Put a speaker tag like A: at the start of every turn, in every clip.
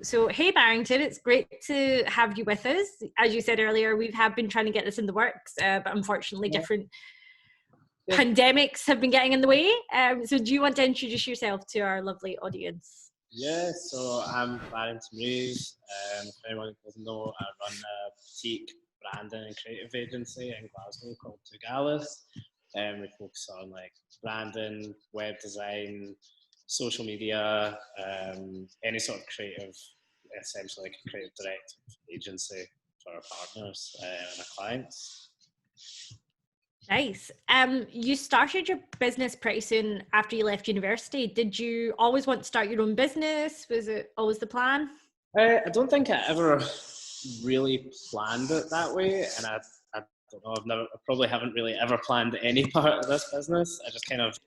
A: So, hey Barrington, it's great to have you with us. As you said earlier, we have been trying to get this in the works, but unfortunately different pandemics have been getting in the way. So do you want to introduce yourself to our lovely audience?
B: Yeah, so I'm Barrington Reeves. If anyone doesn't know, I run a boutique branding and creative agency in Glasgow called Too Gallus. We focus on like branding, web design, social media, any sort of creative, essentially like a creative directive agency for our partners and our clients.
A: Nice. You started your business pretty soon after you left university. Did you always want to start your own business? Was it always the plan?
B: I don't think I ever really planned it that way, and I don't know, I probably haven't really ever planned any part of this business. I just kind of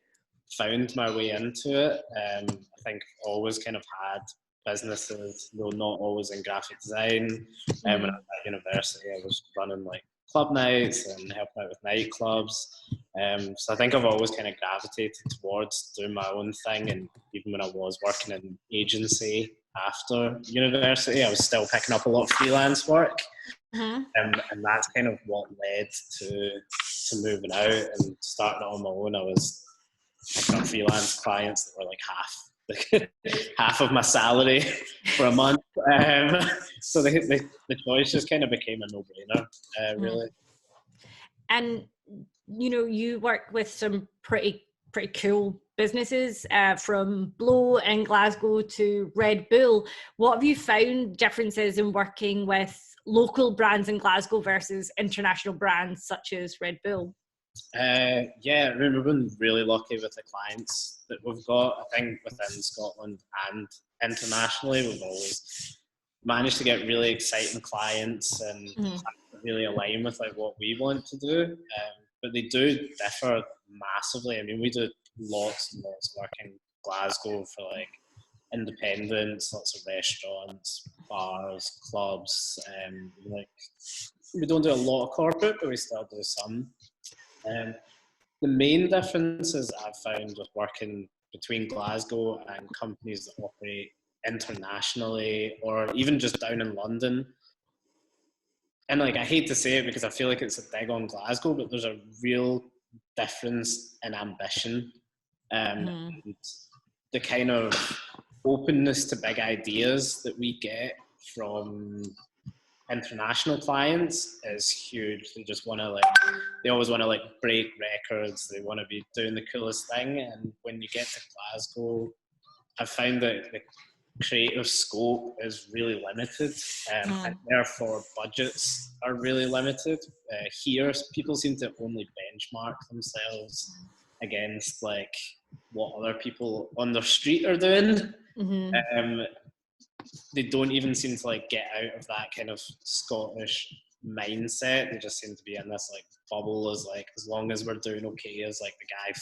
B: found my way into it. I think I've always kind of had businesses, though not always in graphic design. When I was at university, I was running like club nights and helping out with nightclubs. So I think I've always kind of gravitated towards doing my own thing. And even when I was working in agency after university, I was still picking up a lot of freelance work. And that's kind of what led to moving out and starting it on my own. I was picking up freelance clients that were like half of my salary for a month. So the choice just kind of became a no-brainer, really.
A: And you work with some pretty cool businesses, from Blow in Glasgow to Red Bull. What have you found differences in working with local brands in Glasgow versus international brands such as Red Bull?
B: Yeah, I mean, we've been really lucky with the clients that we've got. I think within Scotland and internationally, we've always managed to get really exciting clients and really align with like what we want to do. But they do differ massively. I mean, we do lots and lots of work in Glasgow for like independents, lots of restaurants, bars, clubs. Like we don't do a lot of corporate, but we still do some. The main differences I've found with working between Glasgow and companies that operate internationally or even just down in London, and like I hate to say it because I feel like it's a dig on Glasgow, but there's a real difference in ambition and the kind of openness to big ideas that we get from international clients is huge. They just want to they always want to break records. They want to be doing the coolest thing. And when you get to Glasgow, I found that the creative scope is really limited, and therefore budgets are really limited. Here, people seem to only benchmark themselves against what other people on their street are doing. They don't even seem to get out of that kind of Scottish mindset. They just seem to be in this bubble as long as we're doing okay as the guy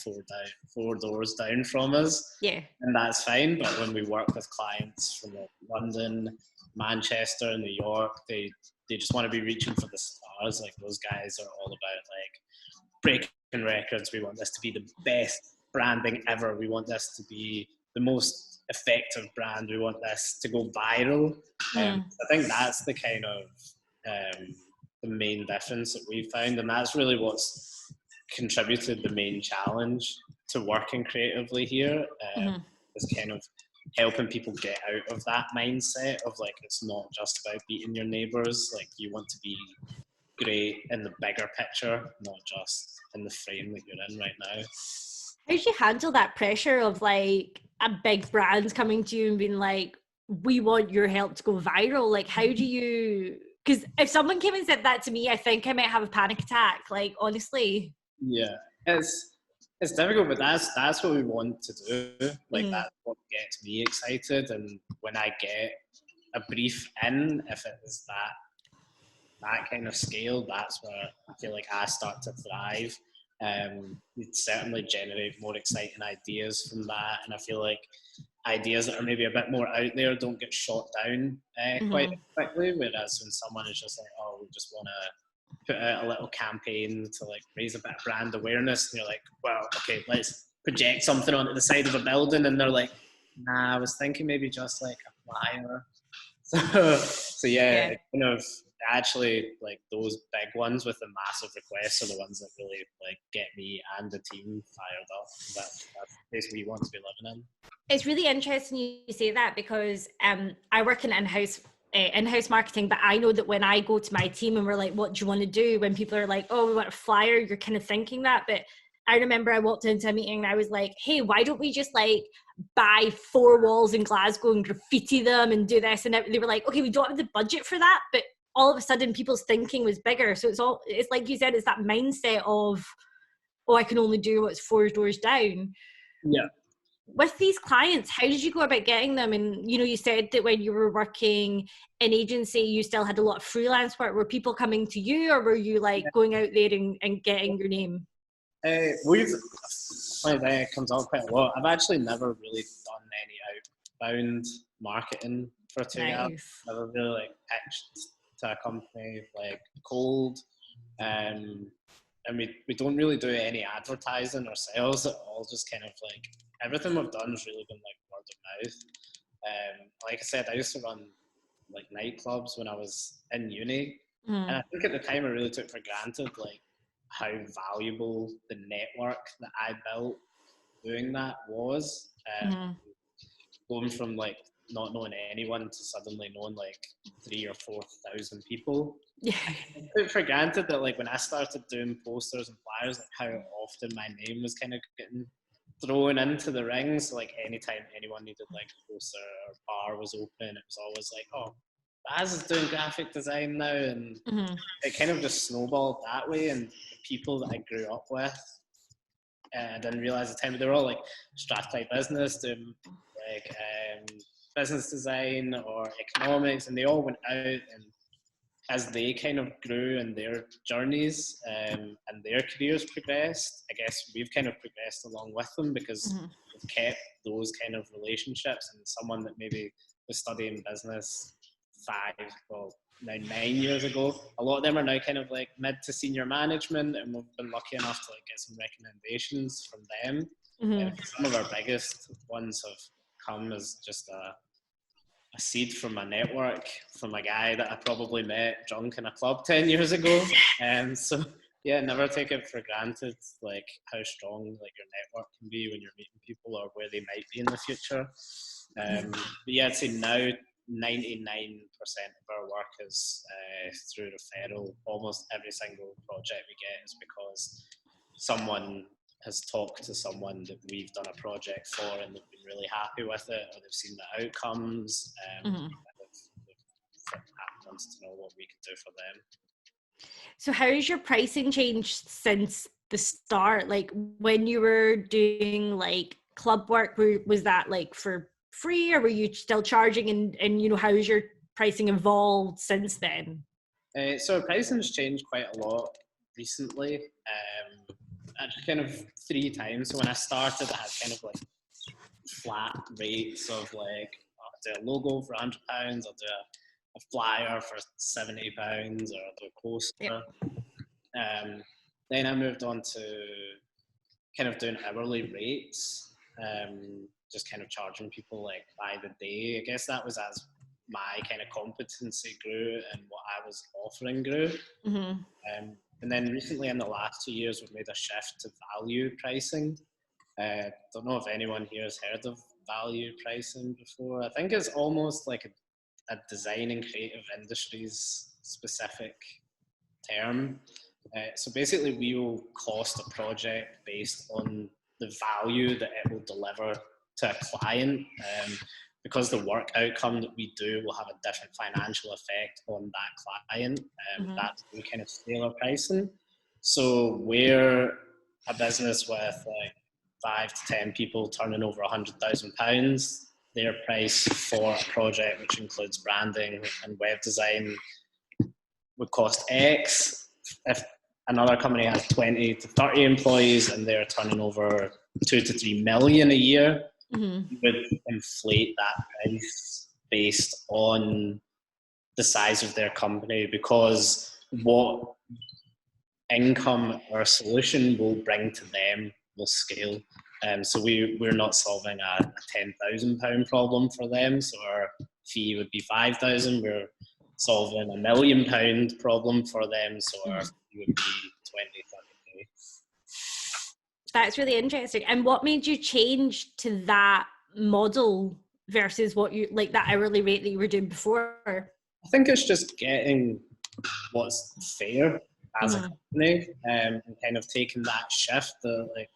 B: four doors down from us.
A: Yeah.
B: And that's fine. But when we work with clients from London, Manchester, New York, they just want to be reaching for the stars. Those guys are all about breaking records. We want this to be the best branding ever. We want this to be the most effective brand. We want this to go viral. I think that's the kind of the main difference that we found, and that's really what's contributed the main challenge to working creatively here. Is kind of helping people get out of that mindset of it's not just about beating your neighbours. You want to be great in the bigger picture, not just in the frame that you're in right now.
A: How did you handle that pressure of a big brand coming to you and being like, we want your help to go viral? How do you, because if someone came and said that to me, I think I might have a panic attack, honestly.
B: Yeah, it's difficult, but that's what we want to do. That's what gets me excited. And when I get a brief in, if it is that kind of scale, that's where I feel I start to thrive. We'd certainly generate more exciting ideas from that, and I feel ideas that are maybe a bit more out there don't get shot down quite quickly, whereas when someone is just we just want to put out a little campaign to raise a bit of brand awareness, and you're well, okay, let's project something onto the side of a building, and they're nah, I was thinking maybe just a flyer So yeah, kind of actually like those big ones with the massive requests are the ones that really like get me and the team fired up. That's the place we want to be living in.
A: It's really interesting you say that, because I work in in-house marketing, but I know that when I go to my team and we're like, what do you want to do? When people are like, oh, we want a flyer, you're kind of thinking that. But I remember I walked into a meeting and I was like, hey, why don't we just like buy 4 walls in Glasgow and graffiti them and do this? And they were like, okay, we don't have the budget for that. But all of a sudden people's thinking was bigger. So it's like you said, it's that mindset of, oh, I can only do what's 4 doors down.
B: Yeah.
A: With these clients, how did you go about getting them? And you said that when you were working in agency, you still had a lot of freelance work. Were people coming to you, or were you like going out there and getting your name?
B: Funny thing, it comes out quite a lot. I've actually never really done any outbound marketing for Too Gallus. I've never really like pitched to a company like cold, and we don't really do any advertising or sales at all. Just kind of like everything we've done has really been like word of mouth. Like I said, I used to run like nightclubs when I was in uni, and I think at the time I really took for granted like how valuable the network that I built doing that was. Going from like not knowing anyone to suddenly knowing like 3,000 or 4,000 people. Yeah. I took for granted that like when I started doing posters and flyers, like how often my name was kind of getting thrown into the ring. So like anytime anyone needed like a poster or bar was open, it was always like, oh, Baz is doing graphic design now. And it kind of just snowballed that way. And the people that I grew up with, I didn't realize at the time, but they were all like Strathclyde business, doing like business design or economics, and they all went out, and as they kind of grew in their journeys and their careers progressed, I guess we've kind of progressed along with them, because we've kept those kind of relationships. And someone that maybe was studying business 9 years ago, a lot of them are now kind of like mid to senior management, and we've been lucky enough to like get some recommendations from them. Some of our biggest ones have come as just a seed from my network, from a guy that I probably met drunk in a club 10 years ago. And so yeah, never take it for granted like how strong like your network can be when you're meeting people or where they might be in the future. But yeah, I'd say now 99% of our work is through referral. Almost every single project we get is because someone has talked to someone that we've done a project for and they've been really happy with it, or they've seen the outcomes, and they've wants to know what we could do for them.
A: So how has your pricing changed since the start? Like when you were doing like club work, was that like for free, or were you still charging? And how has your pricing evolved since then?
B: So pricing's changed quite a lot recently. Kind of 3 times. So when I started, I had kind of like flat rates of like, I'll do a logo for £100, I'll do a flyer for £70, or I'll do a poster. Then I moved on to kind of doing hourly rates, just kind of charging people like by the day. I guess that was as my kind of competency grew and what I was offering grew. And then recently in the last 2 years, we've made a shift to value pricing. Don't know if anyone here has heard of value pricing before. I think it's almost like a design and creative industries specific term. So basically we will cost a project based on the value that it will deliver to a client. Because the work outcome that we do will have a different financial effect on that client. That's the kind of scale of pricing. So we're a business with like 5 to 10 people turning over £100,000. Their price for a project, which includes branding and web design, would cost X. If another company has 20 to 30 employees and they're turning over 2 to 3 million a year, you would inflate that price based on the size of their company, because what income or solution will bring to them will scale. So we're not solving a £10,000 problem for them. So our fee would be 5,000. We're solving £1 million problem for them, so our fee would be 20-30k.
A: That's really interesting. And what made you change to that model versus what you like, that hourly rate that you were doing before?
B: I think it's just getting what's fair as a company, and kind of taking that shift. Like,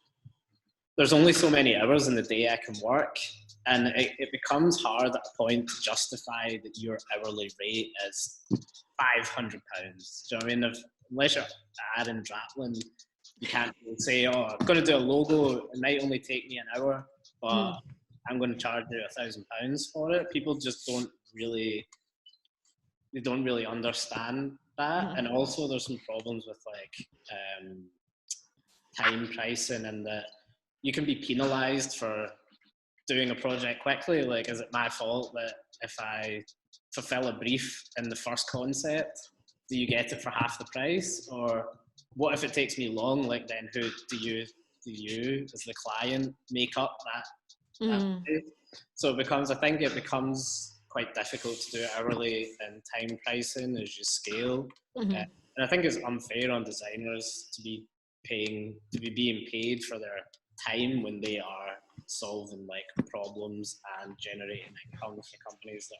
B: there's only so many hours in the day I can work, and it becomes hard at a point to justify that your hourly rate is £500. Do you know what I mean? Unless you're Aaron Draplin, you can't say, "Oh, I'm going to do a logo. It might only take me an hour, but I'm going to charge you £1,000 for it." People just don't really understand that. And also, there's some problems with like time pricing, and that you can be penalised for doing a project quickly. Like, is it my fault that if I fulfill a brief in the first concept, do you get it for half the price? Or what if it takes me long? Like, then who do you as the client make up that pay? So I think it becomes quite difficult to do hourly and time pricing as you scale. And I think it's unfair on designers to be being paid for their time when they are solving like problems and generating income for companies that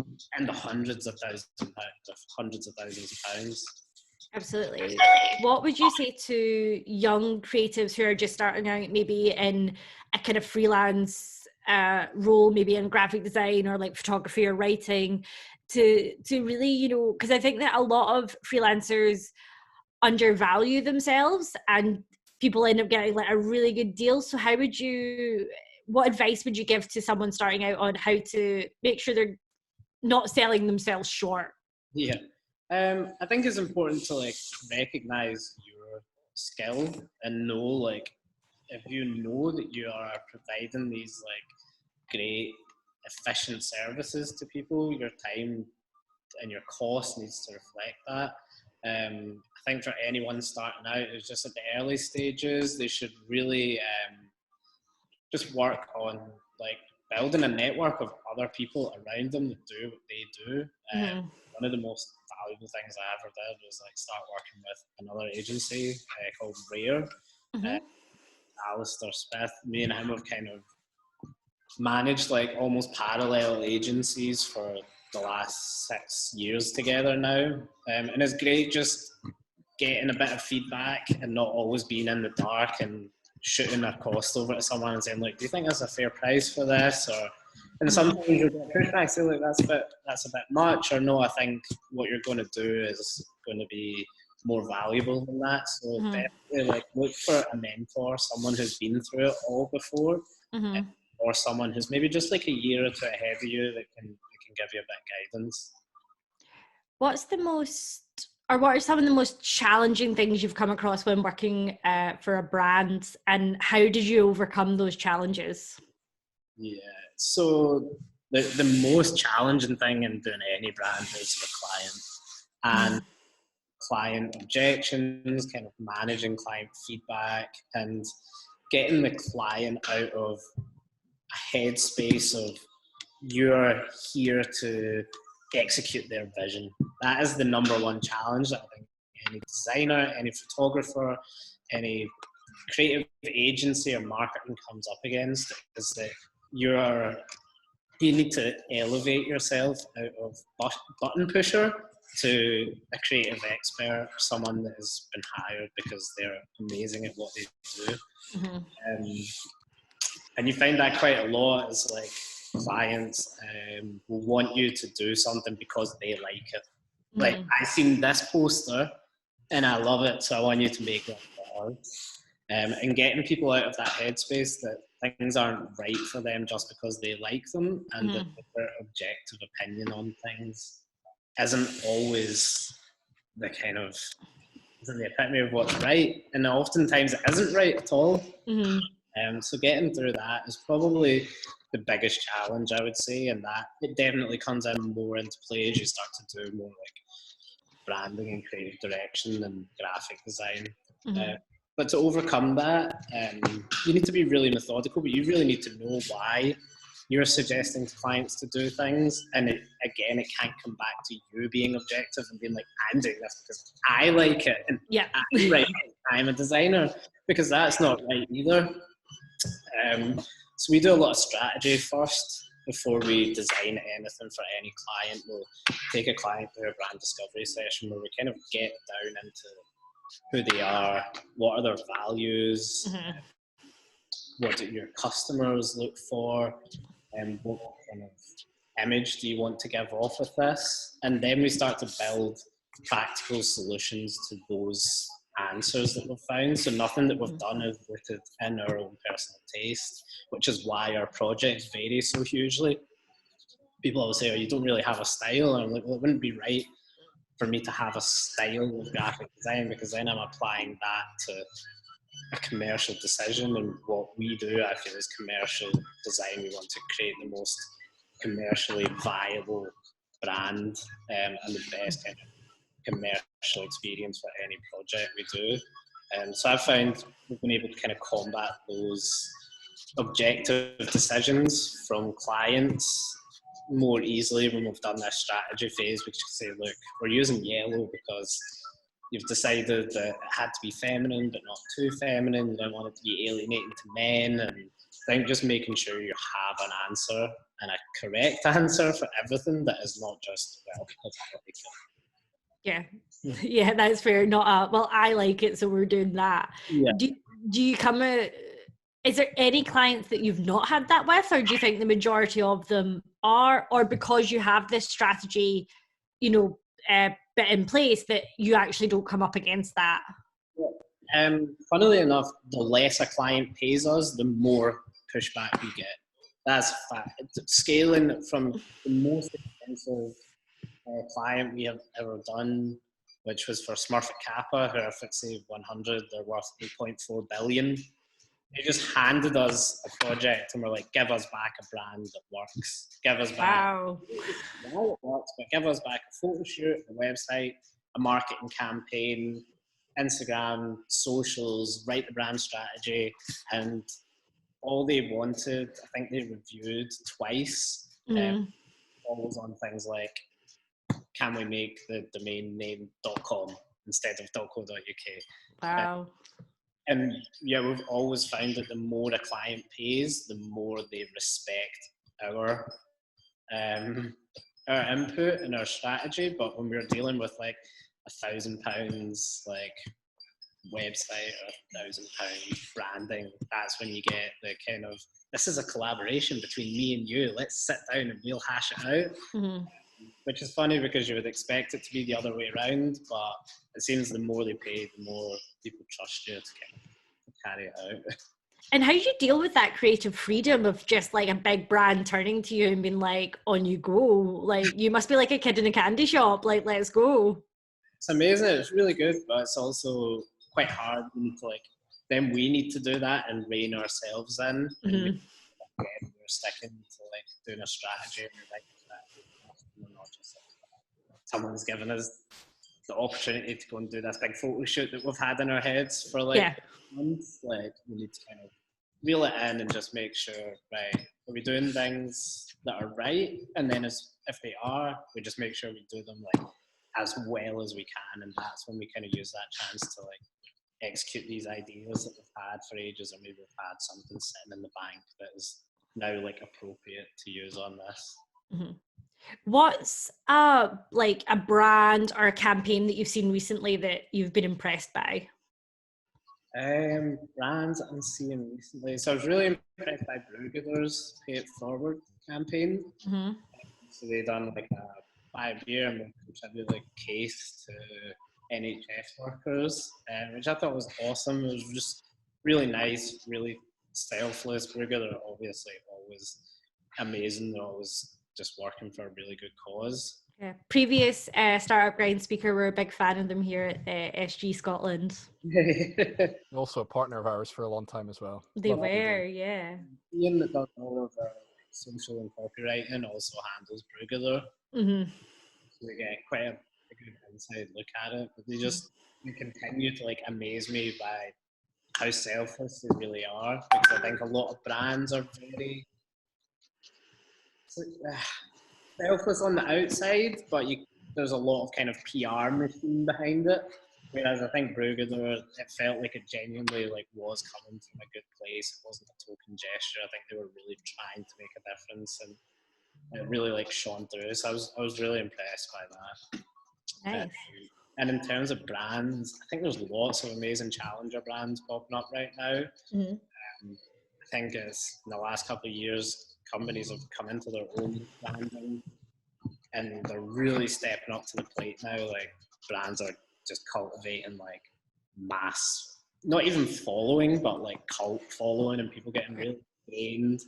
B: are in the hundreds of thousands of pounds.
A: Absolutely. What would you say to young creatives who are just starting out, maybe in a kind of freelance role, maybe in graphic design or like photography or writing, to really, you know, because I think that a lot of freelancers undervalue themselves and people end up getting like a really good deal. So what advice would you give to someone starting out on how to make sure they're not selling themselves short?
B: Yeah. I think it's important to like recognize your skill and know, like, if you know that you are providing these like great efficient services to people, your time and your cost needs to reflect that. I think for anyone starting out, it's just at the early stages, they should really just work on like building a network of other people around them that do what they do. One of the most valuable things I ever did was like start working with another agency called Rare. Alistair Smith, me and him have kind of managed like almost parallel agencies for the last 6 years together now. And it's great just getting a bit of feedback and not always being in the dark and shooting a cost over to someone and saying, like, do you think that's a fair price for this? And sometimes you'll get pushback, say, like, that's a bit much, or no, I think what you're going to do is going to be more valuable than that. So definitely like look for a mentor, someone who's been through it all before, or someone who's maybe just like a year or two ahead of you that can give you a bit of guidance.
A: What are some of the most challenging things you've come across when working for a brand, and how did you overcome those challenges?
B: Yeah, so the most challenging thing in doing any brand is the client and client objections, kind of managing client feedback and getting the client out of a headspace of you're here to execute their vision. That is the number one challenge that I think any designer, any photographer, any creative agency or marketing comes up against, is that you need to elevate yourself out of button pusher to a creative expert, someone that has been hired because they're amazing at what they do. And you find that quite a lot, is like clients will want you to do something because they like it. Like, I seen this poster and I love it, so I want you to make it better. And getting people out of that headspace that things aren't right for them just because they like them, and that their objective opinion on things isn't always the epitome of what's right, and oftentimes it isn't right at all. So getting through that is probably the biggest challenge, I would say, and that it definitely comes in more into play as you start to do more like branding and creative direction and graphic design. But to overcome that, you need to be really methodical, but you really need to know why you're suggesting to clients to do things, and it can't come back to you being objective and being like, I'm doing this because I like it and I'm right, I'm a designer, because that's not right either. So we do a lot of strategy first before we design anything for any client. We'll take a client through a brand discovery session where we kind of get down into who they are, what are their values, what do your customers look for, and what kind of image do you want to give off with this? And then we start to build practical solutions to those answers that we've found. So nothing that we've done is rooted in our own personal taste, which is why our projects vary so hugely. People always say, oh, you don't really have a style. And I'm like, well, it wouldn't be right for me to have a style of graphic design, because then I'm applying that to a commercial decision. And what we do, I feel, is commercial design. We want to create the most commercially viable brand and the best kind of commercial experience for any project we do. So I found we've been able to kind of combat those objective decisions from clients more easily when we've done this strategy phase, which say, look, we're using yellow because you've decided that it had to be feminine but not too feminine, you don't want it to be alienating to men. And I think just making sure you have an answer and a correct answer for everything that is not just, well, because I like it.
A: Yeah, that's fair. Not well, I like it, so we're doing that.
B: Yeah.
A: Do you come out? Is there any clients that you've not had that with, or do you think the majority of them are, or because you have this strategy, bit in place, that you actually don't come up against that?
B: Funnily enough, the less a client pays us, the more pushback we get. That's fact. Scaling from the most expensive client we have ever done, which was for Smurfit Kappa, who are FTSE 100, they're worth 8.4 billion. They just handed us a project and were like, give us back a brand that works. Give us back, it works, but give us back a photo shoot, a website, a marketing campaign, Instagram, socials, write the brand strategy. And all they wanted, I think they reviewed twice, always on things like, can we make the domain name .com instead of .co.uk?
A: Wow.
B: And yeah, we've always found that the more a client pays, the more they respect our input and our strategy. But when we're dealing with like £1,000 like website or £1,000 branding, that's when you get the kind of, this is a collaboration between me and you, let's sit down and we'll hash it out. Which is funny because you would expect it to be the other way around, but it seems the more they pay, the more people trust you to kind of carry it out.
A: And how do you deal with that creative freedom of just like a big brand turning to you and being like, on you go? Like, you must be like a kid in a candy shop, like, let's go.
B: It's amazing, it's really good, but it's also quite hard. Then we need to do that and rein ourselves in. And we're sticking to like doing a strategy and we're like, not just someone's given us the opportunity to go and do this big photo shoot that we've had in our heads for like months. Like, we need to kind of reel it in and just make sure, right, are we doing things that are right? And then if they are, we just make sure we do them like as well as we can. And that's when we kind of use that chance to like execute these ideas that we've had for ages, or maybe we've had something sitting in the bank that is now like appropriate to use on this.
A: What's like a brand or a campaign that you've seen recently that you've been impressed by?
B: Brands I'm seeing recently. So I was really impressed by Brewgooder's Pay It Forward campaign. So they done like a 5-year and contributed like case to NHS workers, which I thought was awesome. It was just really nice, really selfless. Brewgooder are obviously always amazing. They're always just working for a really good cause.
A: Yeah. Previous Startup Grind speaker, we're a big fan of them here at SG Scotland.
C: Also a partner of ours for a long time as well.
A: They were, yeah.
B: Ian that does all of our social and copywriting also handles Brewgooder. So we get quite a good inside look at it. But they continue to like amaze me by how selfless they really are. Because I think a lot of brands are very selfless on the outside, but there's a lot of kind of PR machine behind it. Whereas I think Brugger, it felt like it genuinely like was coming from a good place. It wasn't a token gesture. I think they were really trying to make a difference, and it really like shone through. So I was really impressed by that.
A: Nice.
B: And in terms of brands, I think there's lots of amazing challenger brands popping up right now.
A: Mm-hmm.
B: I think it's in the last couple of years, companies have come into their own branding, and they're really stepping up to the plate now. Like brands are just cultivating like mass, not even following, but like cult following, and people getting really trained.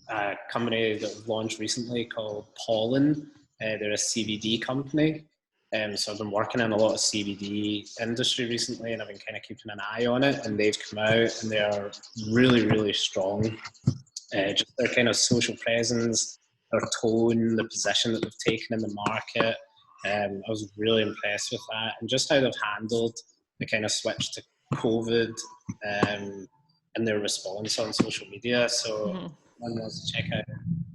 B: A company that was launched recently called Pollen, they're a CBD company. So I've been working in a lot of CBD industry recently, and I've been kind of keeping an eye on it, and they've come out and they are really, really strong. Just their kind of social presence, their tone, the position that they've taken in the market. I was really impressed with that, and just how they've handled the kind of switch to COVID and their response on social media. So one wants to check out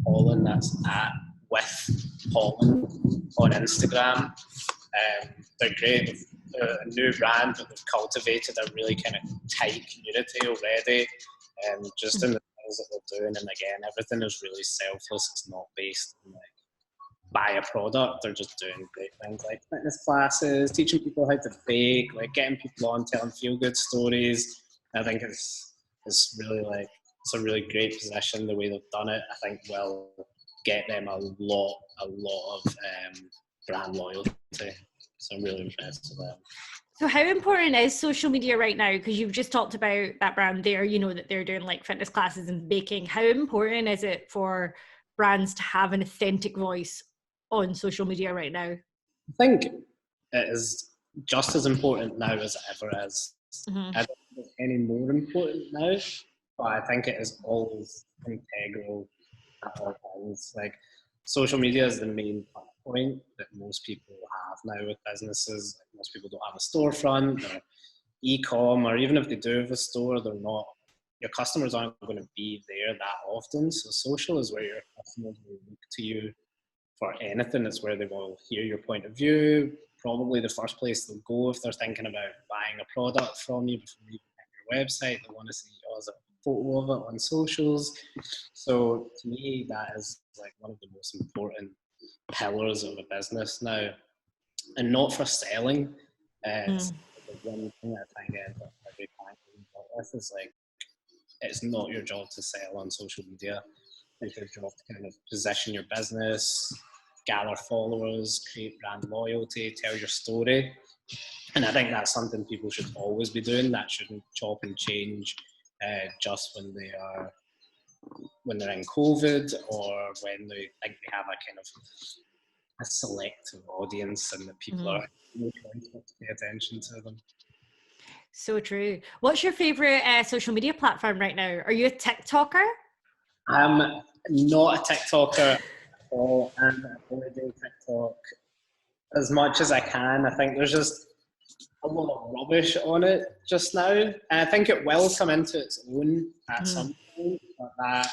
B: Pollen, that's at with Pollen on Instagram. They're great. They're a new brand, but they've cultivated a really kind of tight community already. Just in the things that they're doing, and again, everything is really selfless. It's not based on like buy a product. They're just doing great things like fitness classes, teaching people how to bake, like getting people on, telling feel good stories. I think it's really like it's a really great position the way they've done it. I think will get them a lot of brand loyalty. So I'm really impressed with that.
A: So how important is social media right now? Because you've just talked about that brand there, you know, that they're doing like fitness classes and baking. How important is it for brands to have an authentic voice on social media right now?
B: I think it is just as important now as it ever is. I don't think it's any more important now, but I think it is always integral at all times. Like social media is the main point that most people have now with businesses. Like most people don't have a storefront or e-com, or even if they do have a store, they're not. Your customers aren't going to be there that often. So social is where your customers will look to you for anything. It's where they will hear your point of view. Probably the first place they'll go if they're thinking about buying a product from you before you pick your website. They want to see you as a photo of it on socials. So to me, that is like one of the most important pillars of a business now, and not for selling. It's the one thing that I think every client with is like, it's not your job to sell on social media. It's your job to kind of position your business, gather followers, create brand loyalty, tell your story. And I think that's something people should always be doing. That shouldn't chop and change just when they're in COVID, or when they think they have a kind of a selective audience and that people are more trying to pay attention to them.
A: So true. What's your favorite social media platform right now? Are you a TikToker?
B: I'm not a TikToker at all, and I only do TikTok as much as I can. I think there's just a lot of rubbish on it just now, and I think it will come into its own at some point, but that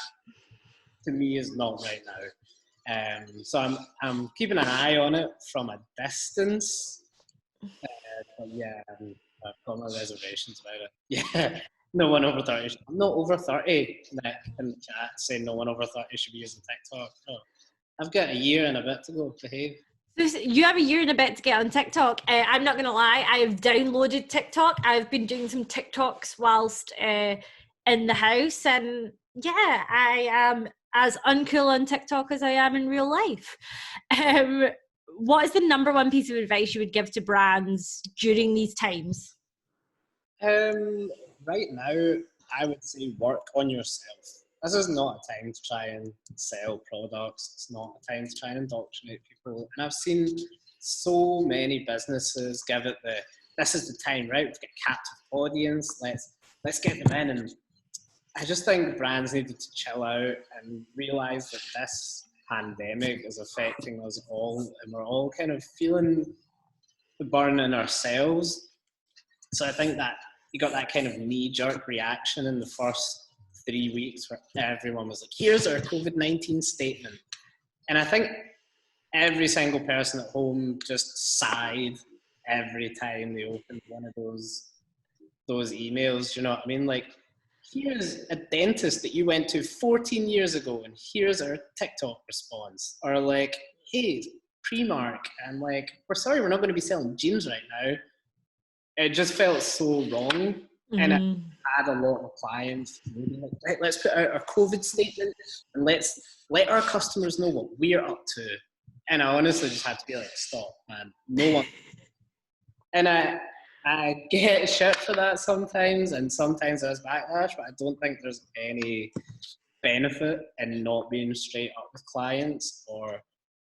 B: to me is not right now. So I'm keeping an eye on it from a distance, but yeah, I've got my reservations about it. Yeah, no one over 30. I'm not over 30. Nick in the chat saying no one over 30 should be using TikTok. Oh, I've got a year and a bit to go. Behave.
A: So you have a year and a bit to get on TikTok. I'm not going to lie, I have downloaded TikTok. I've been doing some TikToks whilst in the house, and yeah, I am as uncool on TikTok as I am in real life. What is the number one piece of advice you would give to brands during these times?
B: Right now, I would say work on yourself. This is not a time to try and sell products. It's not a time to try and indoctrinate people. And I've seen so many businesses give it this is the time, right? We've got a captive audience. Let's get them in. And I just think brands needed to chill out and realize that this pandemic is affecting us all, and we're all kind of feeling the burn in ourselves. So I think that you got that kind of knee-jerk reaction in the first 3 weeks where everyone was like, here's our COVID-19 statement. And I think every single person at home just sighed every time they opened one of those emails. You know what I mean? Like, here's a dentist that you went to 14 years ago, and here's our TikTok response. Or like, hey, Primark, and like, we're sorry, we're not going to be selling jeans right now. It just felt so wrong. And I had a lot of clients like, right, let's put out our COVID statement and let's let our customers know what we're up to. And I honestly just had to be like, stop, man. No one. And I get shit for that sometimes, and sometimes there's backlash, but I don't think there's any benefit in not being straight up with clients or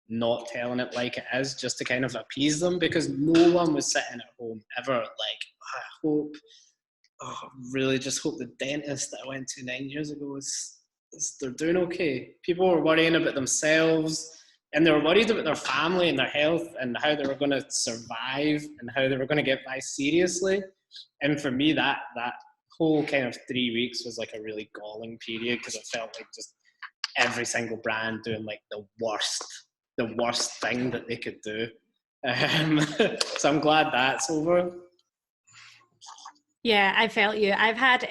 B: not telling it like it is just to kind of appease them, because no one was sitting at home ever like, I really just hope the dentist that I went to 9 years ago they're doing okay. People were worrying about themselves, and they were worried about their family and their health and how they were going to survive and how they were going to get by seriously. And for me, that whole kind of 3 weeks was like a really galling period, because it felt like just every single brand doing like the worst thing that they could do. So I'm glad that's over.
A: Yeah, I felt you. I've had,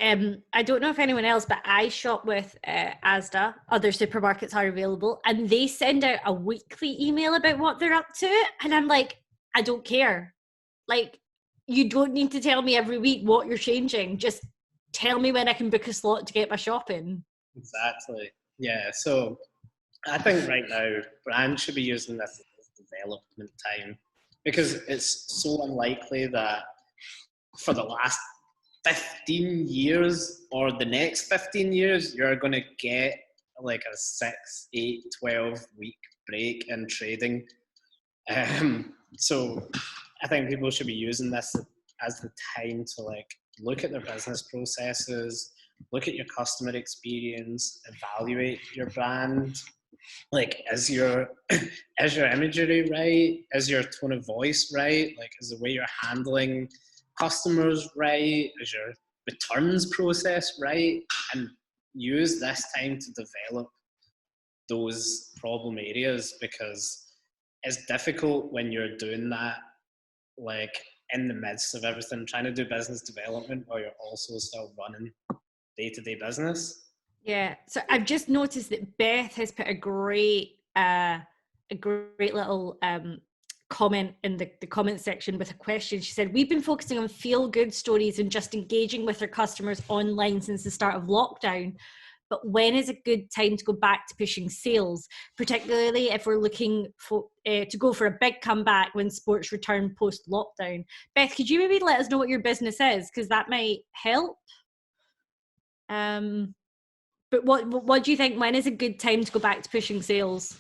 A: I don't know if anyone else, but I shop with Asda. Other supermarkets are available, and they send out a weekly email about what they're up to. And I'm like, I don't care. Like, you don't need to tell me every week what you're changing. Just tell me when I can book a slot to get my shopping.
B: Exactly. Yeah. So I think right now brands should be using this as development time, because it's so unlikely that for the last 15 years or the next 15 years, you're going to get like a 6, 8, 12 week break in trading. So I think people should be using this as the time to like look at their business processes, look at your customer experience, evaluate your brand. Like, is your imagery right? Is your tone of voice right? Like, is the way you're handling customers right? Is your returns process right? And use this time to develop those problem areas, because it's difficult when you're doing that, like in the midst of everything, trying to do business development while you're also still running day-to-day business.
A: Yeah. So I've just noticed that Beth has put a great little comment in the comment section with a question. She said, we've been focusing on feel-good stories and just engaging with our customers online since the start of lockdown. But when is a good time to go back to pushing sales, particularly if we're looking for, to go for a big comeback when sports return post-lockdown? Beth, could you maybe let us know what your business is? Because that might help. But what do you think? When is a good time to go back to pushing sales?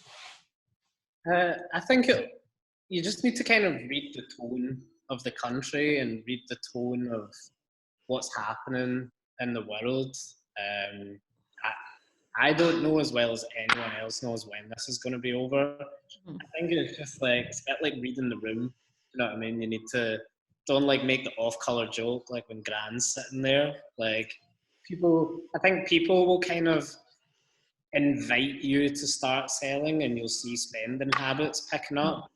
B: I think you just need to kind of read the tone of the country and read the tone of what's happening in the world. I don't know as well as anyone else knows when this is going to be over. I think it's just like, it's a bit like reading the room. You know what I mean? You need to, don't like make the off-color joke like when Gran's sitting there. Like, I think people will kind of invite you to start selling, and you'll see spending habits picking up.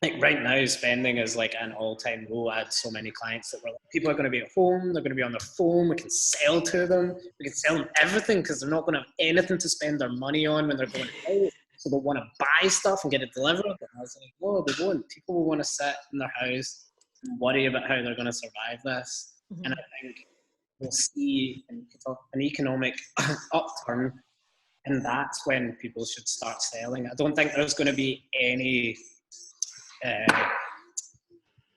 B: Like right now, spending is like an all-time low. I had so many clients that were like, people are going to be at home, they're going to be on their phone, we can sell to them, we can sell them everything because they're not going to have anything to spend their money on when they're going out. So they'll want to buy stuff and get it delivered. And I was like, no, they won't. People will want to sit in their house and worry about how they're going to survive this. And I think we'll see an economic upturn, and that's when people should start selling. I don't think there's going to be any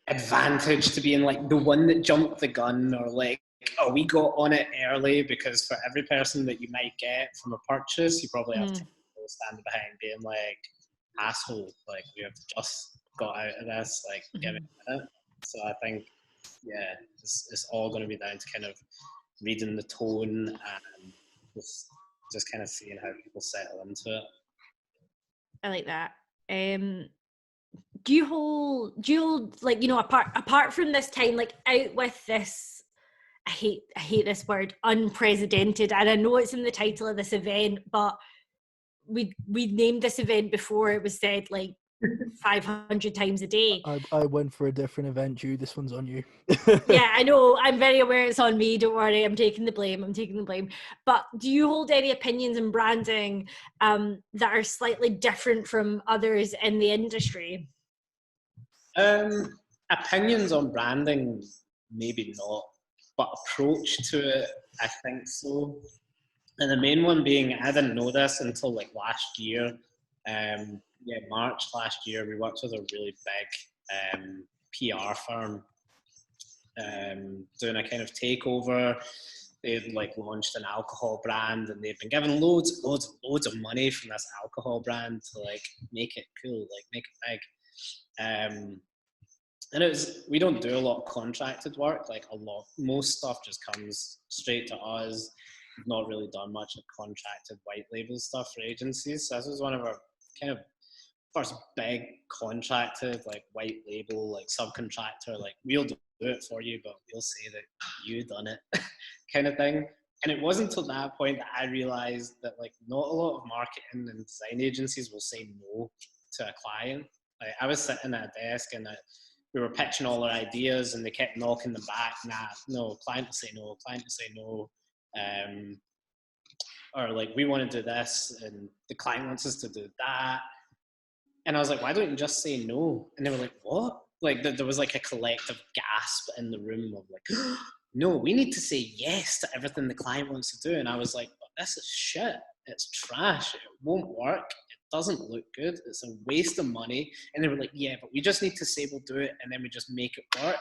B: advantage to being like the one that jumped the gun, or like, oh, we got on it early, because for every person that you might get from a purchase, you probably have 10 people standing behind being like, asshole, like, we have just got out of this, like, give me a minute. So I think, yeah, it's all going to be down to kind of reading the tone and just kind of seeing how people settle into it.
A: I like that. Do you hold like, you know, apart from this time, like out with this I hate this word, unprecedented, and I know it's in the title of this event, but we named this event before it was said like 500 times a day.
C: I went for a different event, Jude. This one's on you.
A: Yeah, I know. I'm very aware it's on me. Don't worry. I'm taking the blame. But do you hold any opinions in branding that are slightly different from others in the industry?
B: Opinions on branding, maybe not, but approach to it, I think so. And the main one being, I didn't know this until like last year. March last year, we worked with a really big PR firm doing a kind of takeover. They'd like launched an alcohol brand, and they've been given loads of money from this alcohol brand to like make it cool, like make it big. And we don't do a lot of contracted work. Like most stuff just comes straight to us. We've not really done much of contracted white label stuff for agencies. So this was one of our kind of first big contracted like white label, like subcontractor, like we'll do it for you, but we'll say that you done it kind of thing. And it wasn't until that point that I realized that like not a lot of marketing and design agencies will say no to a client. Like I was sitting at a desk and we were pitching all our ideas and they kept knocking them back. No, client will say no. Or like, we want to do this and the client wants us to do that. And I was like, why don't you just say no? And they were like, what? Like there was like a collective gasp in the room of like, no, we need to say yes to everything the client wants to do. And I was like, but this is shit. It's trash. It won't work. It doesn't look good. It's a waste of money. And they were like, yeah, but we just need to say we'll do it and then we just make it work.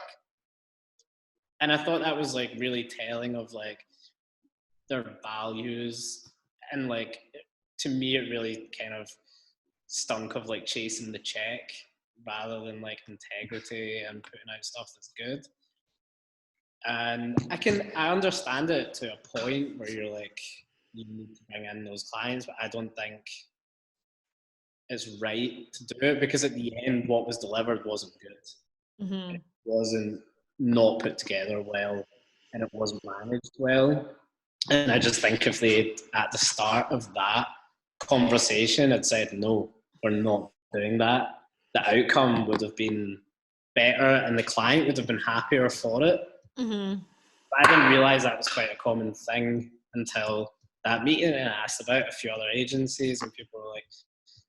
B: And I thought that was like really telling of like their values. And like, to me, it really kind of stunk of like chasing the check rather than like integrity and putting out stuff that's good. And I understand it to a point where you're like, you need to bring in those clients, but I don't think it's right to do it because at the end, what was delivered wasn't good.
A: Mm-hmm.
B: It wasn't not put together well, and it wasn't managed well. And I just think if they, at the start of that conversation, had said, no, we're not doing that, the outcome would have been better and the client would have been happier for it.
A: Mm-hmm.
B: But I didn't realise that was quite a common thing until that meeting, and I asked about a few other agencies and people were like,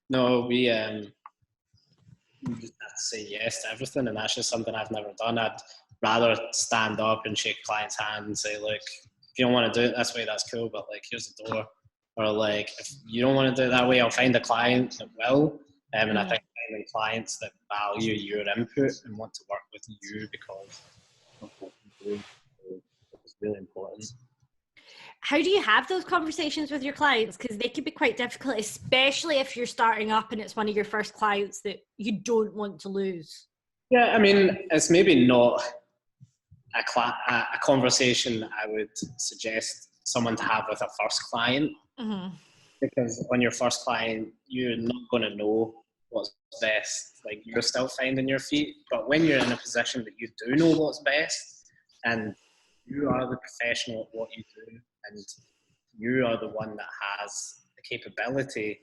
B: no, we just have to say yes to everything, and that's just something I've never done. I'd rather stand up and shake a client's hand and say, look, if you don't want to do it this way, that's cool, but like, here's the door. Or like, if you don't want to do it that way, I'll find a client that will. And I think finding clients that value your input and want to work with you because of what you do is really important.
A: How do you have those conversations with your clients? Because they can be quite difficult, especially if you're starting up and it's one of your first clients that you don't want to lose.
B: Yeah, I mean, it's maybe not a conversation that I would suggest someone to have with a first client.
A: Mm-hmm.
B: Because on your first client, you're not going to know what's best. Like, you're still finding your feet. But when you're in a position that you do know what's best, and you are the professional at what you do, and you are the one that has the capability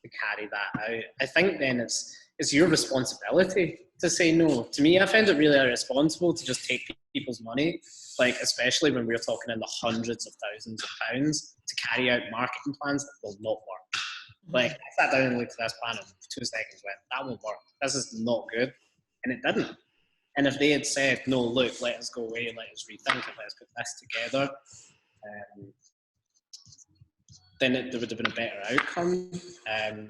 B: to carry that out, I think then it's your responsibility to say no. To me, I found it really irresponsible to just take people's money, like especially when we're talking in the hundreds of thousands of pounds to carry out marketing plans that will not work. Like, I sat down and looked at this plan and 2 seconds went, that won't work. This is not good. And it didn't. And if they had said, no, look, let us go away, let us rethink it, let's put this together, then there would have been a better outcome.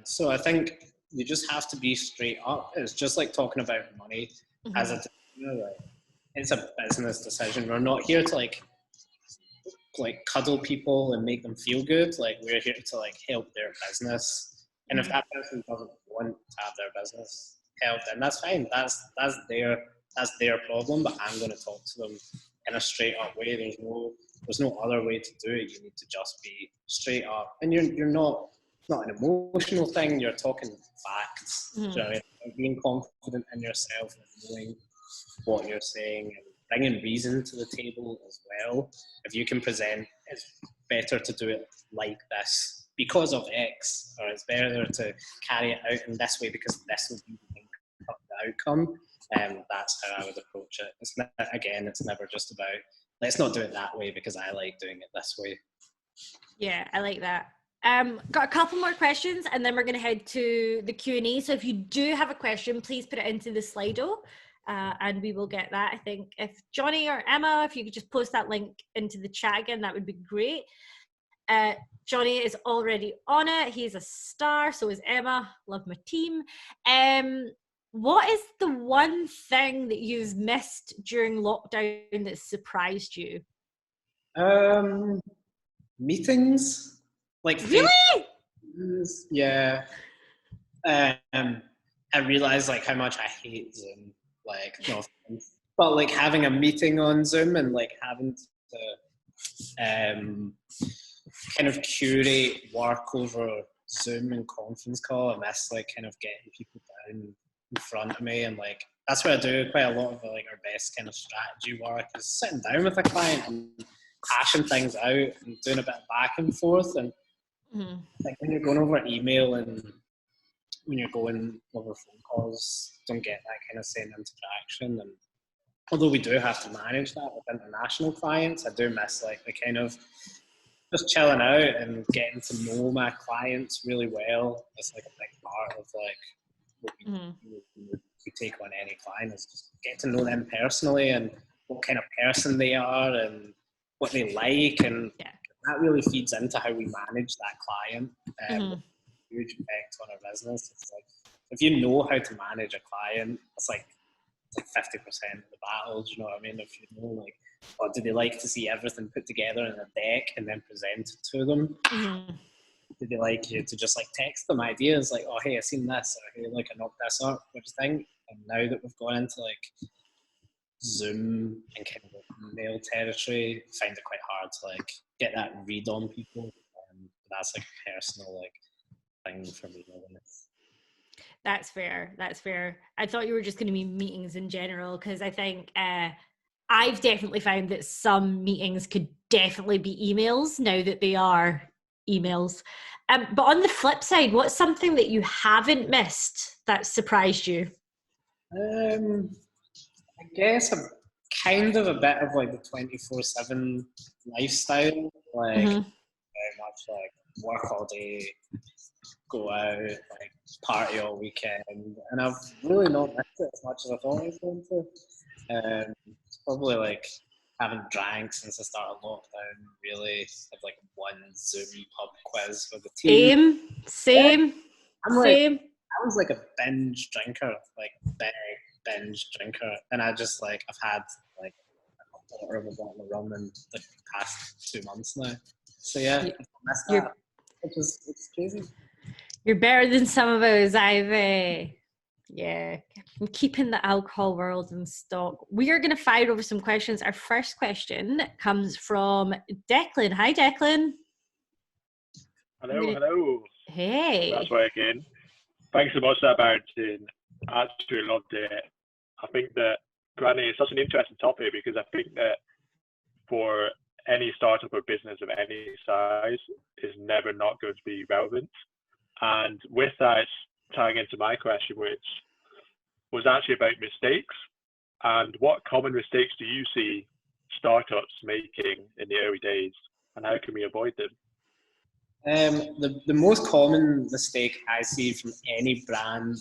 B: So I think you just have to be straight up. It's just like talking about money as a, it's a business decision. We're not here to like cuddle people and make them feel good. Like, we're here to like help their business. And if that person doesn't want to have their business helped, then that's fine. That's their problem. But I'm going to talk to them in a straight up way. There's no other way to do it. You need to just be straight up. And you're not an emotional thing. You're talking facts. Mm-hmm. You know, being confident in yourself and knowing what you're saying and bringing reason to the table as well. If you can present, it's better to do it like this because of X, or it's better to carry it out in this way because this will be the outcome. That's how I would approach it. It's not, again, it's never just about, let's not do it that way because I like doing it this way.
A: Yeah, I like that. Got a couple more questions and then we're going to head to the Q&A. So if you do have a question, please put it into the Slido and we will get that. I think if Johnny or Emma, if you could just post that link into the chat again, that would be great. Johnny is already on it. He's a star. So is Emma. Love my team. What is the one thing that you've missed during lockdown that surprised you?
B: Meetings. Like
A: really?
B: Yeah. I realized like how much I hate Zoom. Like, no offense, but like having a meeting on Zoom and like having to kind of curate work over Zoom and conference call, and that's like kind of getting people down in front of me, and like that's what I do quite a lot of like our best kind of strategy work is sitting down with a client and hashing things out and doing a bit of back and forth. And like when you're going over email and when you're going over phone calls, don't get that kind of same interaction. And although we do have to manage that with international clients, I do miss like the kind of just chilling out and getting to know my clients really well. It's like a big part of like what we take on any client is just get to know them personally and what kind of person they are and what they like, and that really feeds into how we manage that client. Huge effect on our business. It's like if you know how to manage a client, it's like 50% of the battle. Do you know what I mean? If you know like, or do they like to see everything put together in a deck and then present it to them? Do they like you to just like text them ideas like, oh hey, I seen this, or hey, like I knocked this up, what do you think? And now that we've gone into like Zoom and kind of like mail territory, I find it quite hard to like get that read on people. That's like a personal like thing for me.
A: That's fair. That's fair. I thought you were just going to mean meetings in general, because I think I've definitely found that some meetings could definitely be emails now that they are emails. But on the flip side, what's something that you haven't missed that surprised you?
B: I guess I'm kind of a bit of like the 24/7 lifestyle, like very much like work all day, go out, like party all weekend, and I've really not missed it as much as I thought I was going to. It's probably like haven't drank since the start of lockdown. Really, have like one Zoom pub quiz with the team.
A: Same.
B: I was like a binge drinker, like big binge drinker, and I just like I've had like a quarter of a bottle of rum in the past 2 months now. So yeah, I missed that. It's crazy.
A: You're better than some of us, Ivy. I'm keeping the alcohol world in stock. We are going to fire over some questions. Our first question comes from Declan. Hi, Declan.
D: Hello.
A: Hey.
D: That's working. Thanks so much for that, Barrington. I absolutely loved it. I think that, Granny, it's such an interesting topic because I think that for any startup or business of any size is never not going to be relevant. And with that, it's tying into my question, which was actually about mistakes. And what common mistakes do you see startups making in the early days, and how can we avoid them?
B: The most common mistake I see from any brand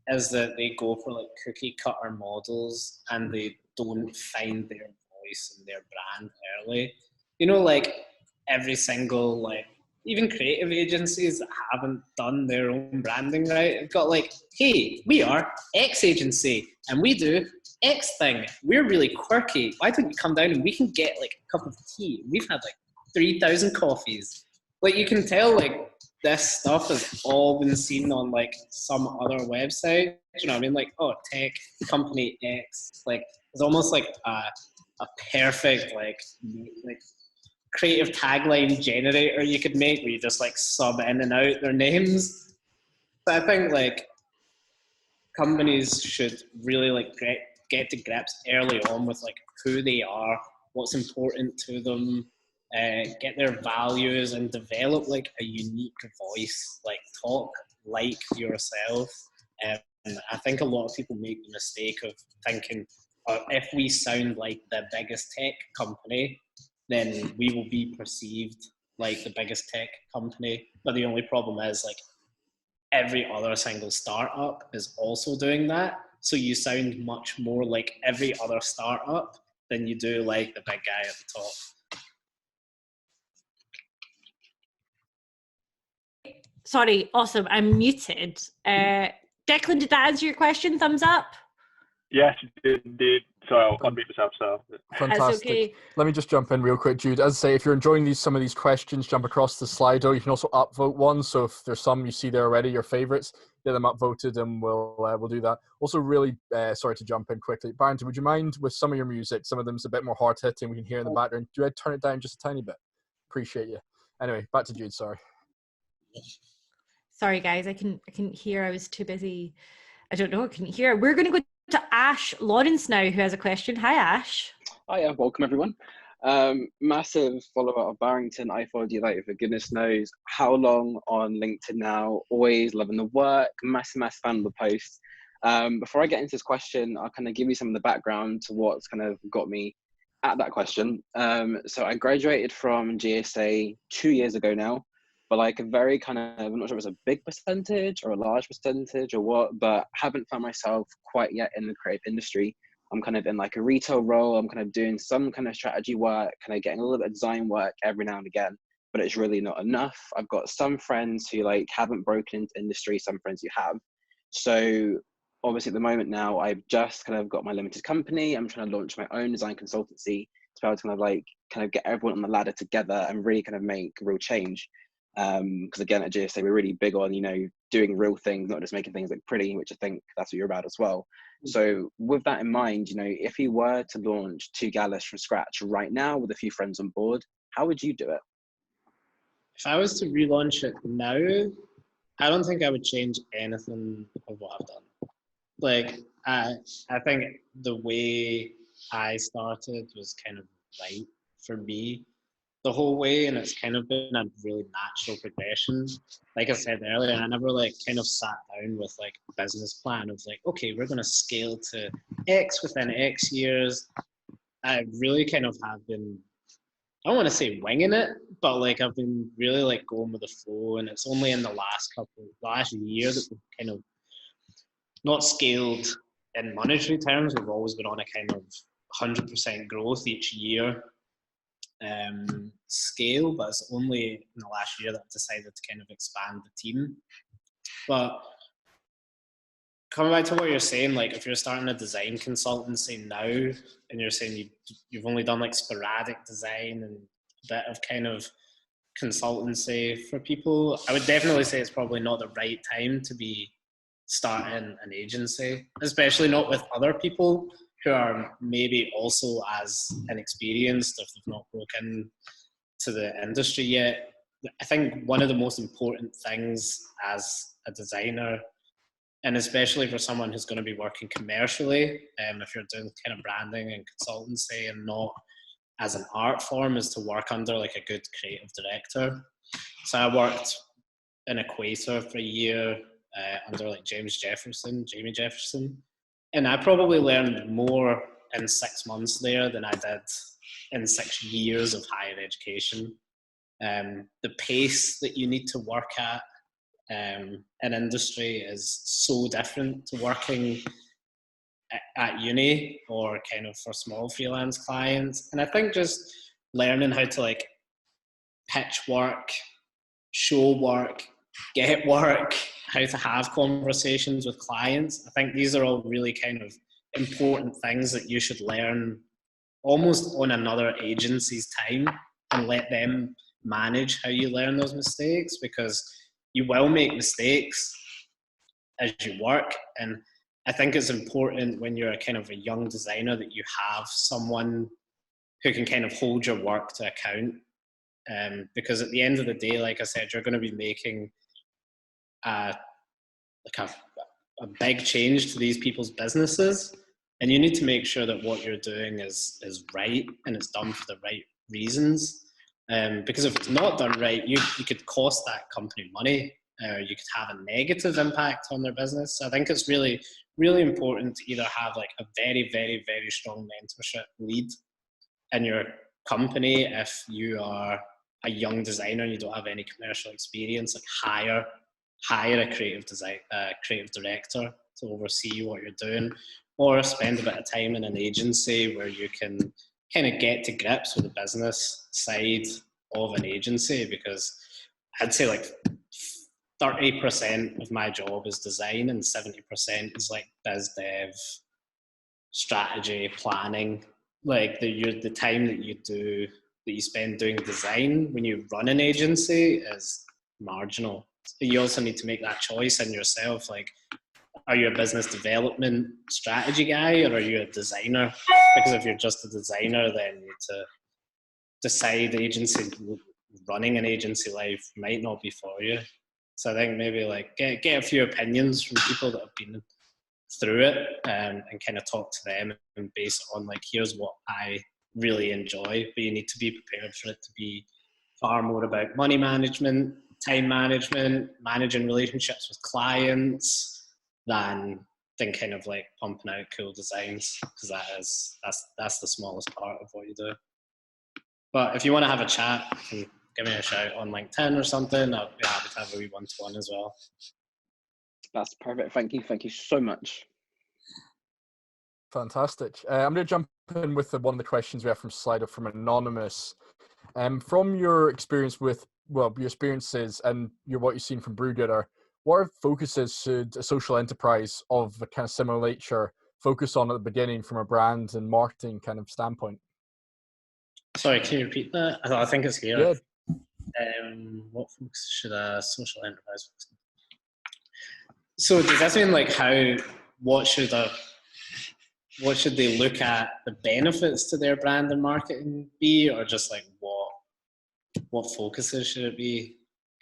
B: is that they go for like cookie cutter models and they don't find their voice and their brand early. You know, like every single like even creative agencies that haven't done their own branding right have got like, hey, we are X agency and we do X thing. We're really quirky. Why don't you come down and we can get like a cup of tea? We've had like 3,000 coffees. Like you can tell like this stuff has all been seen on like some other website. You know what I mean? Like, oh, tech company X. Like it's almost like a perfect like creative tagline generator you could make where you just like sub in and out their names. So I think like companies should really like get to grips early on with like who they are, what's important to them, get their values, and develop like a unique voice. Like talk like yourself. And I think a lot of people make the mistake of thinking, if we sound like the biggest tech company, then we will be perceived like the biggest tech company. But the only problem is like every other single startup is also doing that. So you sound much more like every other startup than you do like the big guy at the top.
A: Sorry, awesome. I'm muted. Declan, did that answer your question? Thumbs up?
D: Yes, indeed. So I'll unmute myself. So
C: Fantastic.
A: Okay.
C: Let me just jump in real quick, Jude. As I say, if you're enjoying some of these questions, jump across the Slido. You can also upvote one. So if there's some you see there already, your favorites, get them upvoted, and we'll do that. Also, really sorry to jump in quickly, Barrington, would you mind with some of your music? Some of them's a bit more hard hitting. We can hear in the background. Do I turn it down just a tiny bit? Appreciate you. Anyway, back to Jude. Sorry.
A: Sorry, guys. I couldn't hear. I was too busy. I don't know. I couldn't hear. We're going to go to Ash Lawrence now, who has a question. Hi, Ash.
E: Hiya, welcome everyone. Massive follower of Barrington. I followed you like for goodness knows how long on LinkedIn now. Always loving the work. Massive fan of the posts. Before I get into this question, I'll kind of give you some of the background to what's kind of got me at that question. So I graduated from GSA 2 years ago now, but like a very kind of, I'm not sure if it's a big percentage or a large percentage or what, but haven't found myself quite yet in the creative industry. I'm kind of in like a retail role. I'm kind of doing some kind of strategy work, kind of getting a little bit of design work every now and again, but it's really not enough. I've got some friends who like haven't broken into industry, some friends who have. So obviously at the moment now, I've just kind of got my limited company. I'm trying to launch my own design consultancy to be able to kind of get everyone on the ladder together and really kind of make real change. Because again, at GSA, we're really big on, doing real things, not just making things look pretty, which I think that's what you're about as well. So with that in mind, if you were to launch Too Gallus from scratch right now with a few friends on board, how would you do it?
B: If I was to relaunch it now, I don't think I would change anything of what I've done. Like, I think the way I started was kind of right for me the whole way, and it's kind of been a really natural progression. Like I said earlier, I never kind of sat down with a business plan of okay, we're going to scale to X within X years. I really kind of have been, I don't want to say winging it, but I've been really going with the flow, and it's only in the last year that we've kind of not scaled in monetary terms. We've always been on a kind of 100% growth each year scale, but it's only in the last year that I've decided to kind of expand the team. But coming back to what you're saying, if you're starting a design consultancy now and you're saying you've only done sporadic design and a bit of kind of consultancy for people, I would definitely say it's probably not the right time to be starting an agency, especially not with other people who are maybe also as inexperienced if they've not broken to the industry yet. I think one of the most important things as a designer, and especially for someone who's going to be working commercially, if you're doing kind of branding and consultancy and not as an art form, is to work under a good creative director. So I worked in Equator for a year under Jamie Jefferson. And I probably learned more in 6 months there than I did in 6 years of higher education. The pace that you need to work at in industry is so different to working at uni or kind of for small freelance clients. And I think just learning how to pitch work, show work, get work, how to have conversations with clients. I think these are all really kind of important things that you should learn almost on another agency's time and let them manage how you learn those mistakes, because you will make mistakes as you work. And I think it's important when you're a kind of a young designer that you have someone who can kind of hold your work to account. Because at the end of the day, like I said, you're going to be making a big change to these people's businesses. And you need to make sure that what you're doing is right and it's done for the right reasons. Because if it's not done right, you could cost that company money, or you could have a negative impact on their business. So I think it's really, really important to either have like a very, very, very strong mentorship lead in your company. If you are a young designer and you don't have any commercial experience, like hire a creative director to oversee what you're doing, or spend a bit of time in an agency where you can kind of get to grips with the business side of an agency. Because I'd say like 30% of my job is design and 70% is like biz dev, strategy, planning. Like the time that you spend doing design when you run an agency is marginal. You also need to make that choice in yourself. Like, are you a business development strategy guy, or are you a designer? Because if you're just a designer, then you need to decide running an agency life might not be for you. So I think maybe like get a few opinions from people that have been through it, and kind of talk to them and base it on like, here's what I really enjoy. But you need to be prepared for it to be far more about money management, time management, managing relationships with clients, than kind of like pumping out cool designs, because that's the smallest part of what you do. But if you want to have a chat, you can give me a shout on LinkedIn or something. I'll be happy to have a wee one-to-one as well.
E: That's perfect. Thank you so much.
C: Fantastic. I'm going to jump in with one of the questions we have from Slido from Anonymous. From your experience with, your experiences and what you've seen from Brewgooder, what focuses should a social enterprise of a kind of similar nature focus on at the beginning from a brand and marketing kind of standpoint?
B: Sorry, can you repeat that? I think it's here.
C: Yeah.
B: What focus should a social enterprise focus on? So does that mean like what should they look at, the benefits to their brand and marketing be, or just like what focuses should it be?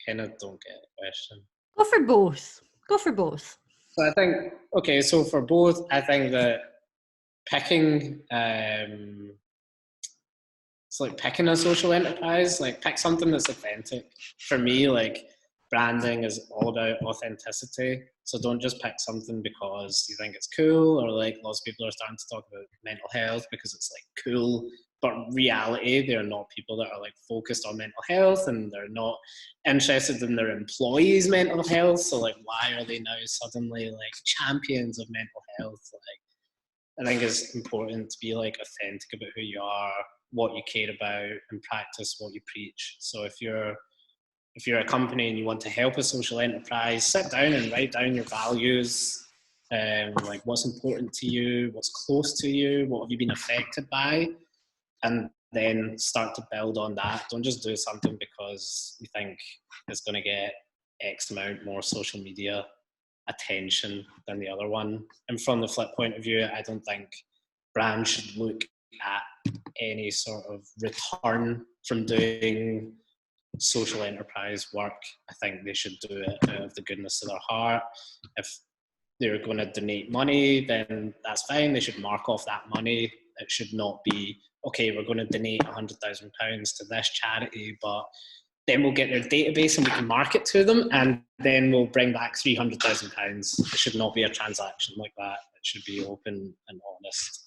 B: Kind of don't get the question.
A: Go for both.
B: So I think, okay, so for both, I think that picking picking a social enterprise, like pick something that's authentic. For me, like branding is all about authenticity. So don't just pick something because you think it's cool, or like lots of people are starting to talk about mental health because it's like cool. But in reality, they're not people that are like focused on mental health, and they're not interested in their employees' mental health. So like, why are they now suddenly like champions of mental health? Like, I think it's important to be like authentic about who you are, what you care about, and practice what you preach. So if you're a company and you want to help a social enterprise, sit down and write down your values, like what's important to you, what's close to you, what have you been affected by, and then start to build on that. Don't just do something because you think it's going to get X amount more social media attention than the other one. And from the flip point of view, I don't think brands should look at any sort of return from doing social enterprise work. I think they should do it out of the goodness of their heart. If they're going to donate money, then that's fine. They should mark off that money. It should not be, okay, we're going to donate £100,000 to this charity, but then we'll get their database and we can market to them, and then we'll bring back £300,000. It should not be a transaction like that. It should be open and honest.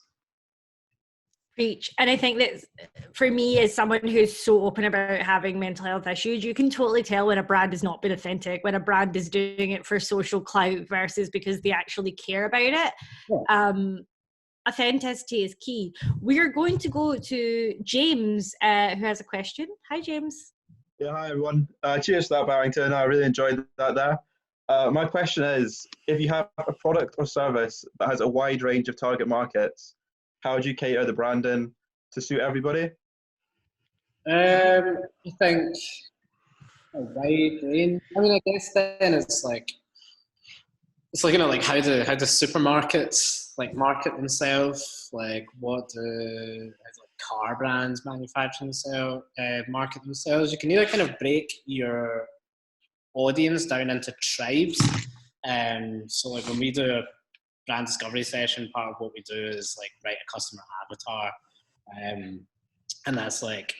A: Preach. And I think that for me, as someone who's so open about having mental health issues, you can totally tell when a brand has not been authentic, when a brand is doing it for social clout versus because they actually care about it. Yeah. Authenticity is key. We're going to go to James, who has a question. Hi, James.
F: Yeah, hi everyone. Cheers to that, Barrington. I really enjoyed that there. My question is, if you have a product or service that has a wide range of target markets, how would you cater the branding to suit everybody?
B: I think a wide range. I mean, I guess then it's looking at like how do supermarkets like market themselves, like what do car brands manufacture themselves, market themselves. You can either kind of break your audience down into tribes. So like when we do brand discovery session, part of what we do is like write a customer avatar. And that's like,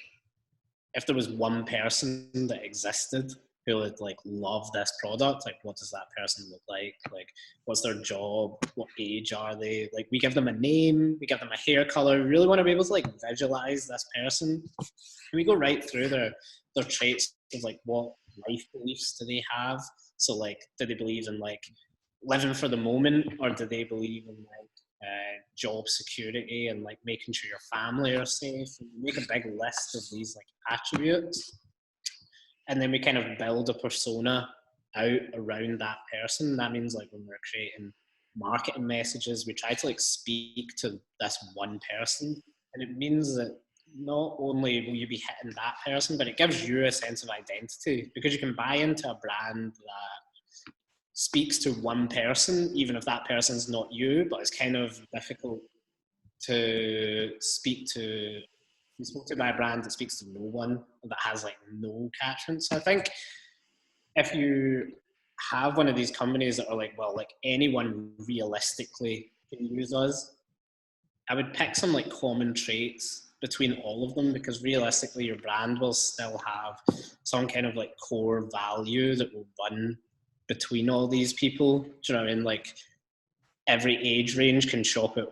B: if there was one person that existed who would like love this product, like what does that person look like? Like what's their job? What age are they? Like we give them a name, we give them a hair color. We really want to be able to like visualize this person. And we go right through their traits of like what life beliefs do they have? So like, do they believe in like living for the moment, or do they believe in like job security and like making sure your family are safe? And we make a big list of these like attributes, and then we kind of build a persona out around that person. That means like when we're creating marketing messages, we try to like speak to this one person, and it means that not only will you be hitting that person, but it gives you a sense of identity, because you can buy into a brand that speaks to one person, even if that person's not you. But it's kind of difficult to speak to. You spoke to by a brand that speaks to no one, that has like no catchment. So I think if you have one of these companies that are like, well, like anyone realistically can use us, I would pick some like common traits between all of them, because realistically your brand will still have some kind of like core value that will run between all these people. Do you know what I mean? Like every age range can shop at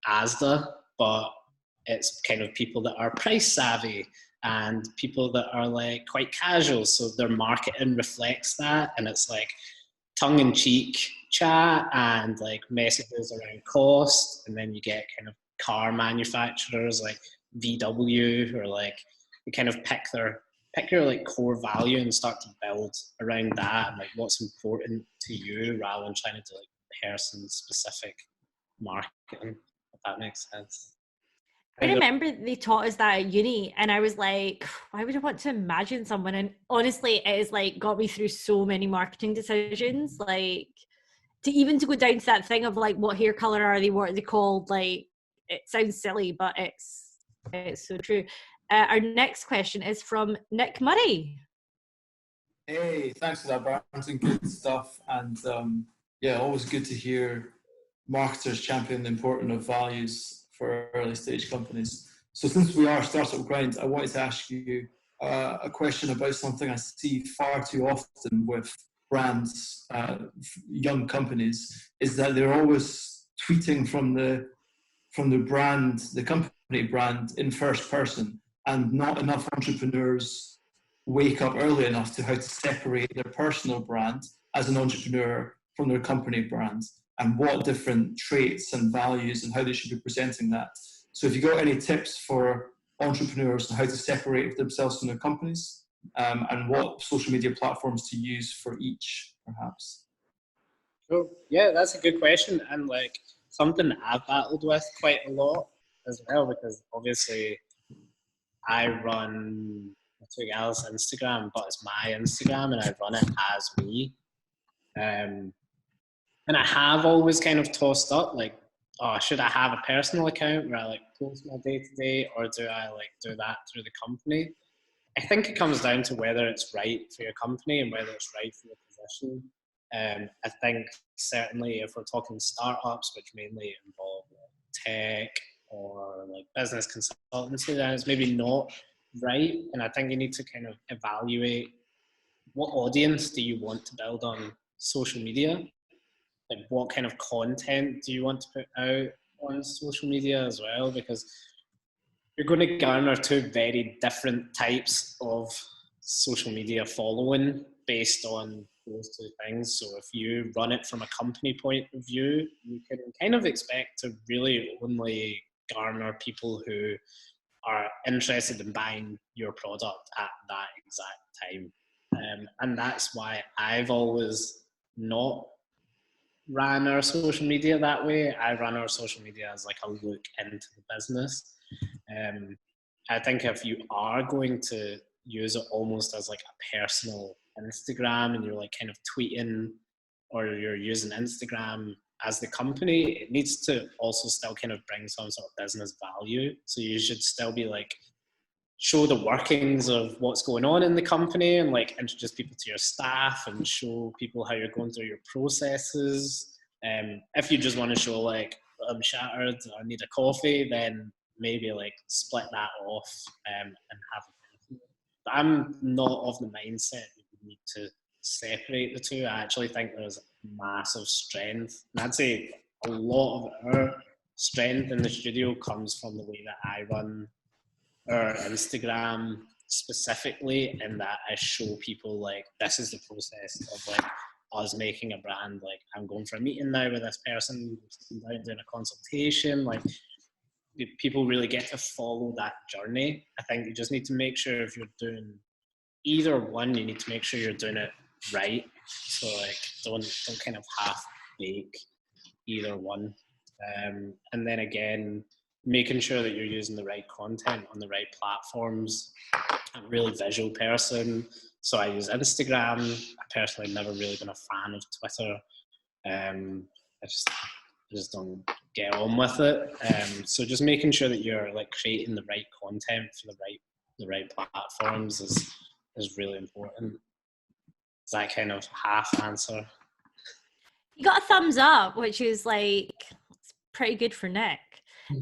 B: Asda, but it's kind of people that are price savvy and people that are like quite casual. So their marketing reflects that, and it's like tongue-in-cheek chat and like messages around cost. And then you get kind of car manufacturers like VW, or like you kind of pick your like core value and start to build around that, and like what's important to you, rather than trying to do like person specific marketing, if that makes sense.
A: I remember they taught us that at uni, and I was like, why would I want to imagine someone? And honestly, it has like got me through so many marketing decisions, like to go down to that thing of like, what hair color are they, what are they called? Like, it sounds silly, but it's so true. Our next question is from Nick Murray.
G: Hey, thanks for that, Barrington. Good stuff. And yeah, always good to hear marketers champion the importance of values for early stage companies. So since we are Startup Grind, I wanted to ask you a question about something I see far too often with brands, young companies, is that they're always tweeting from the brand, the company brand, in first person, and not enough entrepreneurs wake up early enough to how to separate their personal brand as an entrepreneur from their company brand, and what different traits and values and how they should be presenting that. So if you got any tips for entrepreneurs on how to separate themselves from their companies, and what social media platforms to use for each, perhaps.
B: Cool. Yeah, that's a good question, and like something I've battled with quite a lot as well, because obviously I run Too Gallus Instagram, but it's my Instagram and I run it as me. And I have always kind of tossed up like, oh, should I have a personal account where I like post my day to day, or do I like do that through the company? I think it comes down to whether it's right for your company and whether it's right for your position. I think certainly if we're talking startups, which mainly involve like tech or like business consultancy, then it's maybe not right. And I think you need to kind of evaluate what audience do you want to build on social media? Like what kind of content do you want to put out on social media as well? Because you're going to garner two very different types of social media following based on those two things. So if you run it from a company point of view, you can kind of expect to really only garner people who are interested in buying your product at that exact time. And that's why I've always not ran our social media that way. I ran our social media as like a look into the business. I think if you are going to use it almost as like a personal Instagram, and you're like kind of tweeting, or you're using Instagram as the company, it needs to also still kind of bring some sort of business value. So you should still be like, show the workings of what's going on in the company, and like introduce people to your staff and show people how you're going through your processes. If you just want to show like I'm shattered, I need a coffee, then maybe like split that off and have it. But I'm not of the mindset that you need to separate the two. I actually think there's massive strength, and I'd say a lot of our strength in the studio comes from the way that I run our Instagram specifically, in that I show people like this is the process of like us making a brand. Like I'm going for a meeting now with this person, sitting down doing a consultation. Like people really get to follow that journey. I think you just need to make sure if you're doing either one, you need to make sure you're doing it right. So like don't kind of half bake either one. And then again, making sure that you're using the right content on the right platforms. I'm a really visual person, so I use Instagram. I personally never really been a fan of Twitter. I just don't get on with it. So just making sure that you're like creating the right content for the right platforms is really important. Is that kind of half answer?
A: You got a thumbs up, which is like it's pretty good for Nick.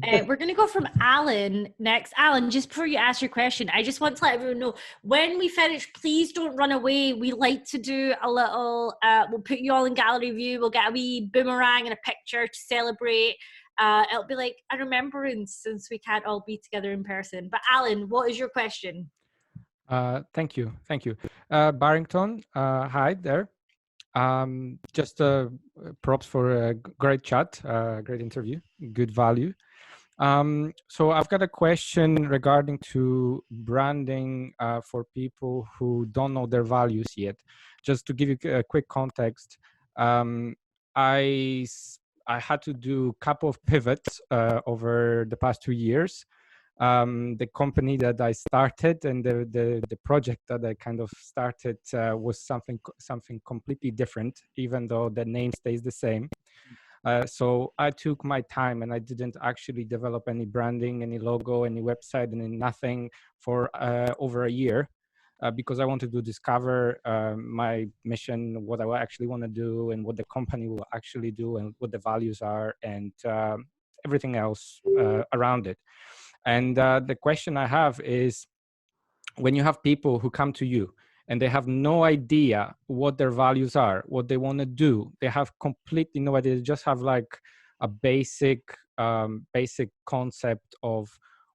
A: We're going to go from Alan next. Alan, just before you ask your question, I just want to let everyone know, when we finish, please don't run away. We like to do a little, we'll put you all in gallery view. We'll get a wee boomerang and a picture to celebrate. It'll be like a remembrance since we can't all be together in person. But Alan, what is your question?
H: Thank you. Barrington, hi there. Just props for a great chat, great interview, good value. So I've got a question regarding to branding for people who don't know their values yet. Just to give you a quick context, I had to do a couple of pivots over the past 2 years. The company that I started and the project that I kind of started was something completely different, even though the name stays the same. So I took my time and I didn't actually develop any branding, any logo, any website, and nothing for over a year because I wanted to discover my mission, what I actually want to do and what the company will actually do and what the values are and everything else around it. And the question I have is, when you have people who come to you and they have no idea what their values are, what they want to do, they have completely no idea. They just have like a basic concept of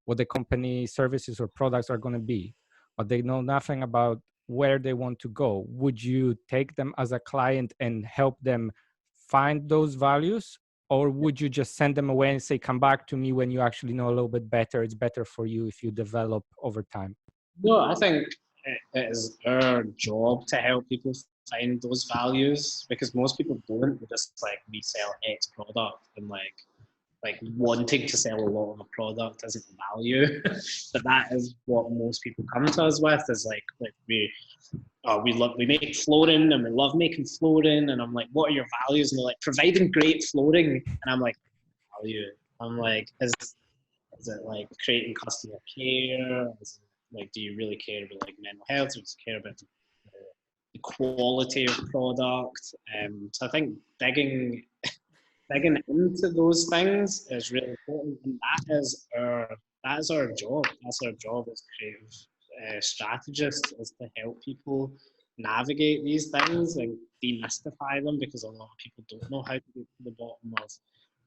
H: what the company services or products are going to be, but they know nothing about where they want to go. Would you take them as a client and help them find those values? Or would you just send them away and say, come back to me when you actually know a little bit better? It's better for you if you develop over time.
B: No, I think it is our job to help people find those values, because most people don't. They just like, we sell X product, and like wanting to sell a lot of a product isn't the value. But that is what most people come to us with, is like we make flooring and we love making flooring, and I'm like, what are your values? And they're like, providing great flooring, and I'm like, value. I'm like, is it like creating customer care? Is it like, do you really care about like mental health, or do you care about the quality of product? So I think digging into those things is really important, and that is our job. That's our job as creative strategists, is to help people navigate these things and demystify them, because a lot of people don't know how to get to the bottom of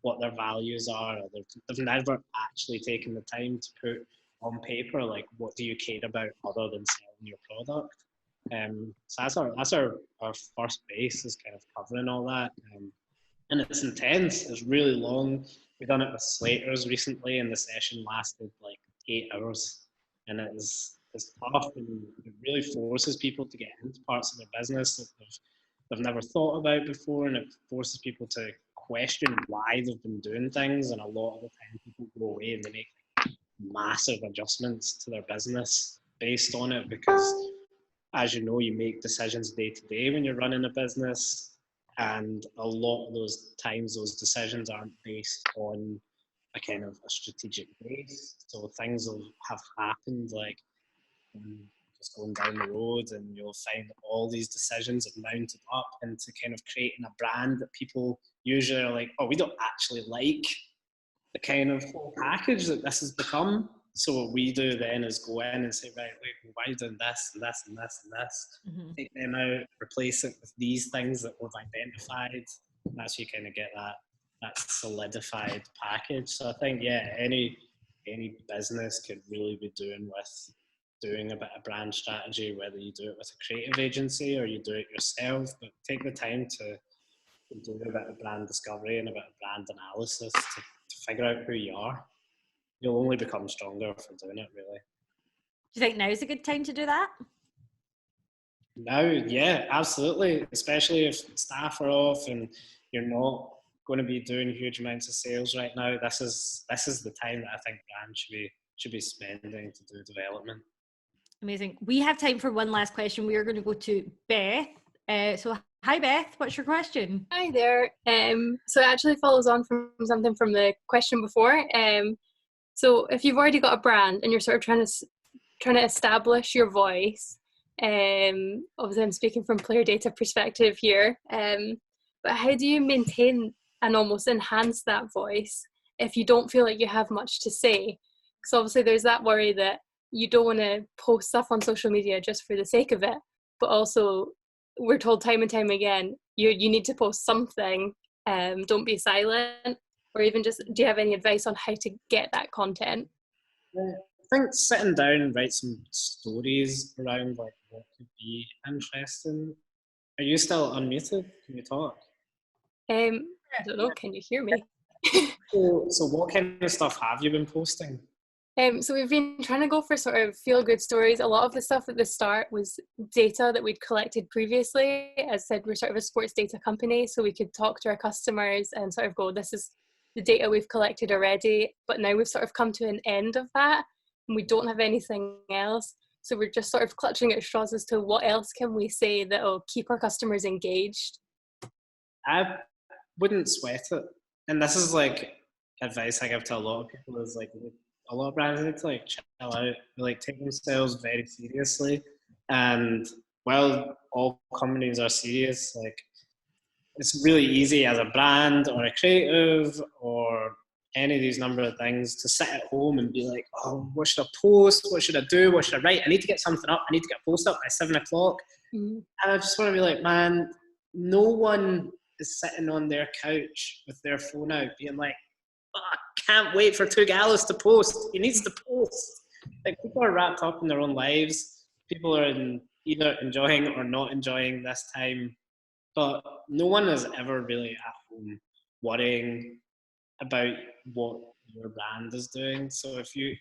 B: what their values are, or they've never actually taken the time to put on paper like, what do you care about other than selling your product. So that's our first base, is kind of covering all that. And it's intense, it's really long. We've done it with Slaters recently, and the session lasted like 8 hours, and it's tough, and it really forces people to get into parts of their business that they've never thought about before, and it forces people to question why they've been doing things. And a lot of the time people go away and they make massive adjustments to their business based on it, because as you know, you make decisions day to day when you're running a business, and a lot of those times those decisions aren't based on a kind of a strategic base. So things will have happened, like just going down the road, and you'll find all these decisions have mounted up into kind of creating a brand that people usually are like, oh, we don't actually like the kind of whole package that this has become. So what we do then is go in and say, right, wait, why are you doing this and this and this and this?
A: Mm-hmm.
B: Take them out, replace it with these things that we've identified. And that's how you kind of get that solidified package. So I think, yeah, any business could really be doing a bit of brand strategy, whether you do it with a creative agency or you do it yourself, but take the time to do a bit of brand discovery and a bit of brand analysis to figure out who you are. You'll only become stronger for doing it, really.
A: Do you think now's a good time to do that?
B: Now, yeah, absolutely. Especially if staff are off and you're not going to be doing huge amounts of sales right now. This is the time that I think brands should be spending to do development.
A: Amazing. We have time for one last question. We are going to go to Beth. So hi Beth, what's your question?
I: Hi there. So it actually follows on from something from the question before. So if you've already got a brand and you're sort of trying to establish your voice, obviously I'm speaking from player data perspective here, but how do you maintain and almost enhance that voice if you don't feel like you have much to say? Because obviously there's that worry that you don't want to post stuff on social media just for the sake of it, but also we're told time and time again, you need to post something, don't be silent, or even just, do you have any advice on how to get that content?
B: I think sitting down and write some stories around like what could be interesting. Are you still unmuted? Can you talk?
I: I don't know, can you hear me?
B: So what kind of stuff have you been posting?
I: So we've been trying to go for sort of feel-good stories. A lot of the stuff at the start was data that we'd collected previously. As I said, we're sort of a sports data company, so we could talk to our customers and sort of go, this is the data we've collected already. But now we've sort of come to an end of that, and we don't have anything else. So we're just sort of clutching at straws as to what else can we say that will keep our customers engaged.
B: I wouldn't sweat it. And this is like advice I give to a lot of people, is like, a lot of brands need to like chill out, like take themselves very seriously. And while all companies are serious, like it's really easy as a brand or a creative or any of these number of things to sit at home and be like, oh, what should I post? What should I do? What should I write? I need to get something up. I need to get a post up by 7 o'clock. Mm-hmm. And I just want to be like, man, no one is sitting on their couch with their phone out being like, oh, I can't wait for Too Gallus to post. He needs to post. Like, people are wrapped up in their own lives. People are either enjoying or not enjoying this time. But no one is ever really at home worrying about what your brand is doing. So if you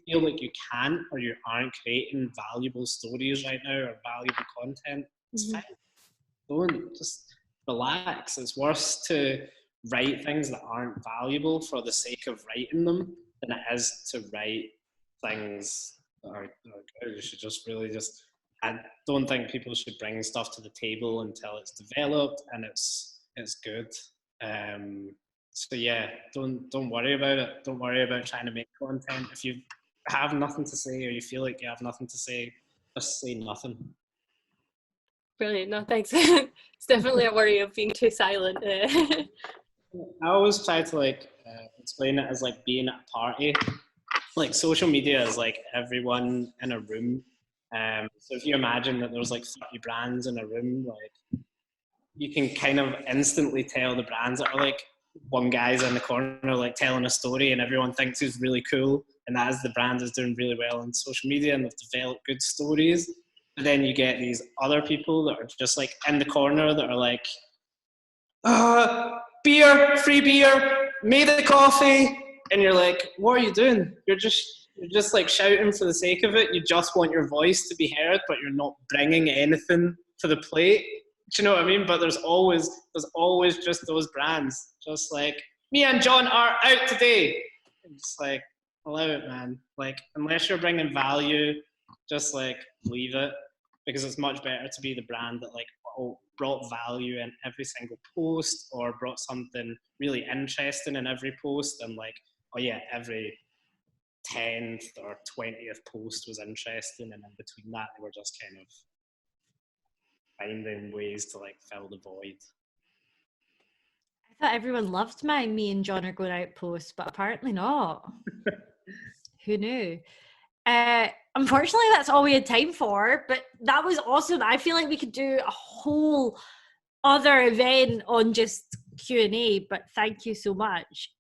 B: feel like you can't or you aren't creating valuable stories right now or valuable content, it's fine. Don't, just relax. It's worse to write things that aren't valuable for the sake of writing them than it is to write things that are good. You should just really just, I don't think people should bring stuff to the table until it's developed and it's good. So yeah, don't worry about it. Don't worry about trying to make content. If you have nothing to say or you feel like you have nothing to say, just say nothing.
I: Brilliant. No, thanks. It's definitely a worry of being too silent.
B: I always try to explain it as like being at a party. Like, social media is like everyone in a room. So if you imagine that there's like 30 brands in a room, like you can kind of instantly tell the brands that are like, one guy's in the corner like telling a story and everyone thinks he's really cool, and that is the brand is doing really well on social media and they've developed good stories. And then you get these other people that are just like in the corner that are like, beer, free beer, made the coffee. And you're like, what are you doing? You're just like shouting for the sake of it. You just want your voice to be heard, but you're not bringing anything to the plate. Do you know what I mean? But there's always just those brands. Just like, me and John are out today. And just like, allow it, man. Like, unless you're bringing value, just like leave it, because it's much better to be the brand that like brought value in every single post or brought something really interesting in every post, and like, oh yeah, every 10th or 20th post was interesting, and in between that they were just kind of finding ways to like fill the void.
A: thought everyone loved my me and John are going out post, but apparently not. Who knew? Unfortunately, that's all we had time for, but that was awesome. I feel like we could do a whole other event on just Q&A, but thank you so much.